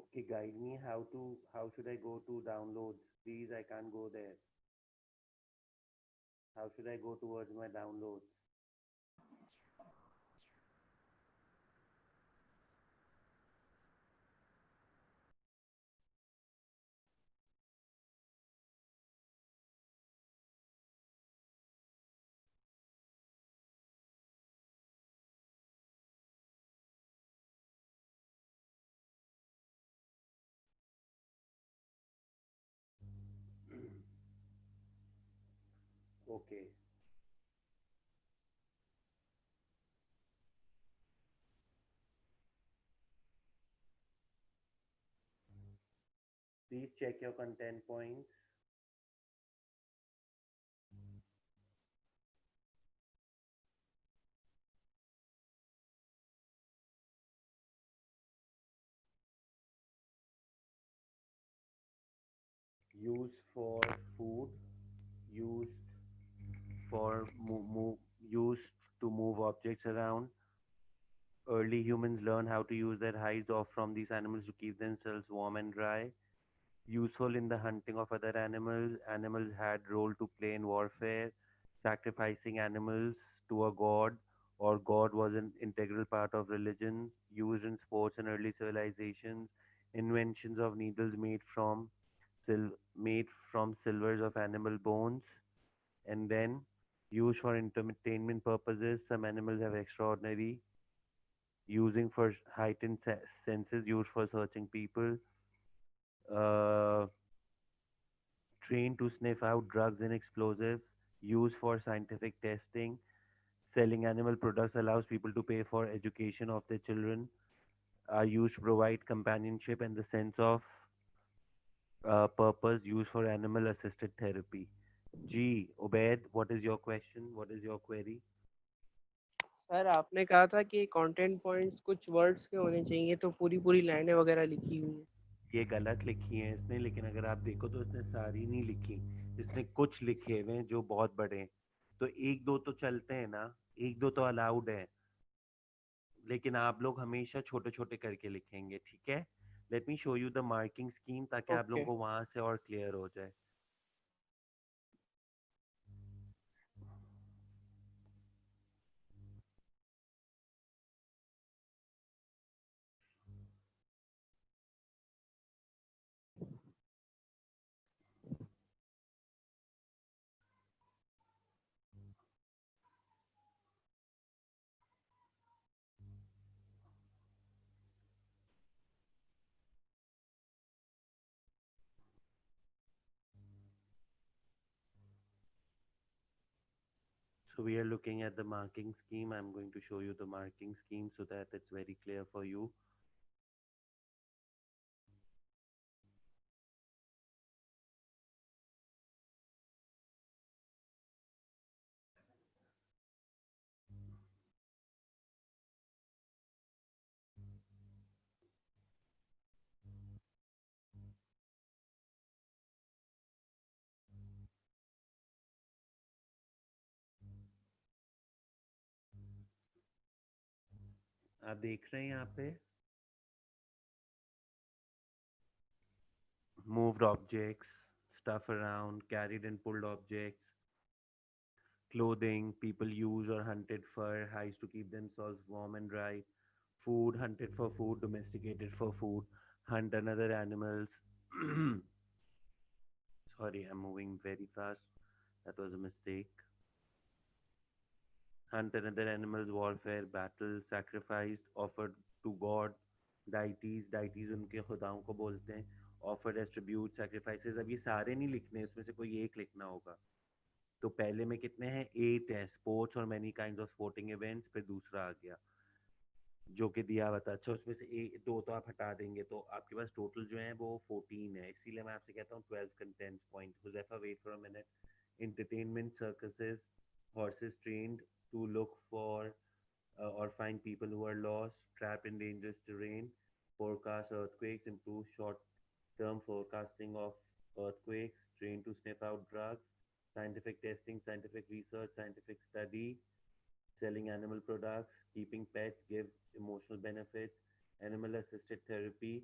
Okay, guide me how should I go to downloads? Please, I can't go there. How should I go towards my downloads? Okay. Please check your content points. Used for food, used for used to move objects around. Early humans learned how to use their hides off from these animals to keep themselves warm and dry. Useful in the hunting of other animals. Animals had role to play in warfare. Sacrificing animals to a god or god was an integral part of religion. Used in sports and early civilizations. Inventions of needles made from silvers of animal bones, and then used for entertainment purposes. Some animals have extraordinary using for heightened senses, used for searching people. Uh, Trained to sniff out drugs and explosives, used for scientific testing. Selling animal products allows people to pay for education of their children, are used to provide companionship and the sense of purpose, used for animal assisted therapy. G. Obed, what is your question? What is your query? Sir आपने कहा था कि content points कुछ words के होने चाहिए तो पूरी पूरी लाइनें वगैरह लिखी हुई हैं ये गलत लिखी हैं इसने, लेकिन अगर आप देखो तो इसने सारी नहीं लिखी, इसने कुछ लिखे हुए हैं जो बहुत बड़े हैं, तो एक दो तो चलते हैं ना, एक दो तो अलाउड है, लेकिन आप लोग हमेशा छोटे छोटे करके लिखेंगे, ठीक है? Let me show you the marking scheme ताकि आप लोगों को वहां से और क्लियर हो जाए. So we are looking at the marking scheme. I'm going to show you the marking scheme so that it's very clear for you. आप देख रहे हैं यहाँ पे moved objects, stuff around, carried and pulled objects, clothing people use or hunted for, hides to keep themselves warm and dry, food hunted for food, domesticated for food, hunt another animals. Sorry, I'm moving very fast. That was a mistake. Hunt another animals, warfare, battle, sacrificed, offered to God, deities उनके खुदाओं को बोलते हैं, offered as tribute, sacrifices. अब ये सारे नहीं लिखने, इसमें से कोई एक लिखना होगा. तो पहले में कितने हैं 8 है स्पोर्ट्स और many kinds of sporting events फिर दूसरा आ गया जो कि दिया हुआ था अच्छा उसमें से दो तो आप हटा देंगे तो आपके पास टोटल जो है वो 14 है इसीलिए मैं आपसे कहता हूँ 12 contents point Huzaifa wait for a minute entertainment circuses horses trained to look for or find people who are lost trapped in dangerous terrain forecast earthquakes improve short term forecasting of earthquakes trained to sniff out drugs scientific testing, scientific research, scientific study, selling animal products, keeping pets gives emotional benefits, animal assisted therapy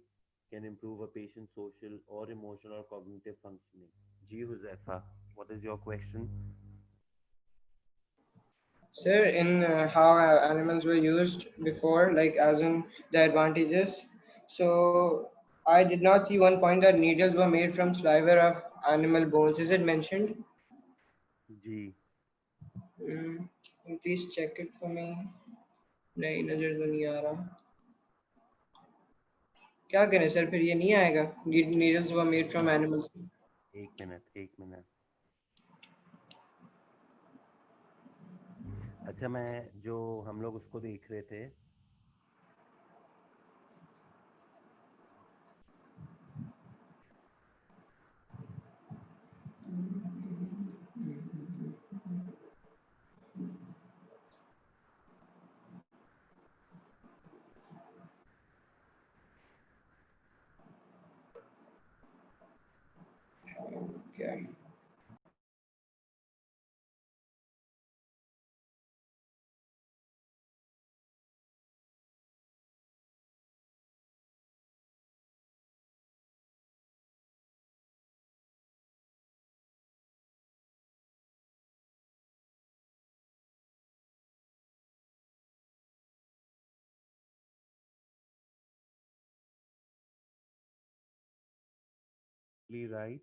can improve a patient's social or emotional or cognitive functioning. Ji Huzefa, what is your question? Sir, in how animals were used before, like as in the advantages. So I did not see one point that needles were made from sliver of animal bones. Is it mentioned? Ji. Please check it for me. नहीं नजर तो नहीं आ रहा क्या करें sir फिर ये नहीं आएगा needles were made from animals एक मिनट अच्छा मैं जो हम लोग उसको देख रहे थे Okay. right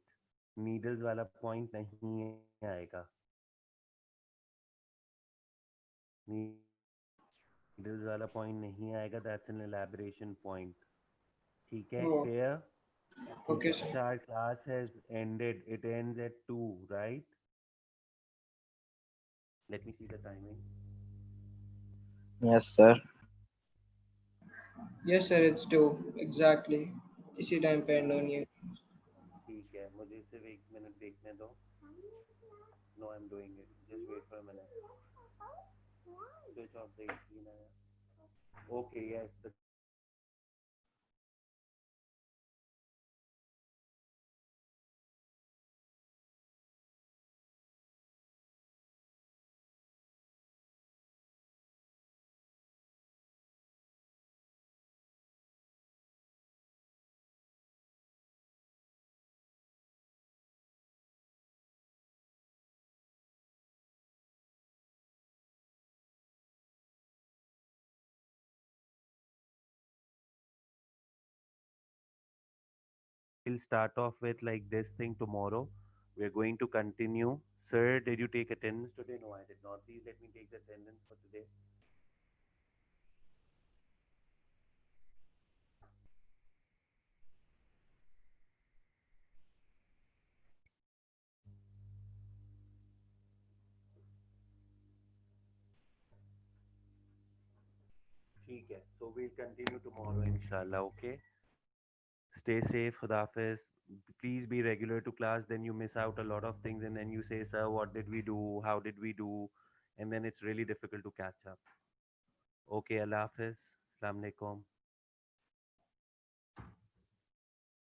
needles वाला point नहीं आएगा needles वाला point नहीं आएगा that's an elaboration point ठीक है clear okay sir our class has ended it ends at 2 right let me see the timing yes sir yes sir it's 2 exactly इसी time पे end होनी है ठीक है मुझे सिर्फ 1 मिनट देखने दो no I'm doing it just wait for a minute switch off the screen okay yes the we'll start off with like this thing tomorrow. We're going to continue. Sir, did you take attendance today? No, I did not. Please let me take the attendance for today. ठीक है, so we'll continue tomorrow inshallah. Okay, stay safe. Khuda Hafiz. Please be regular to class, then you miss out a lot of things and then you say, sir, what did we do, how did we do, and then it's really difficult to catch up. Okay, Allah Hafiz. Assalamu alaikum.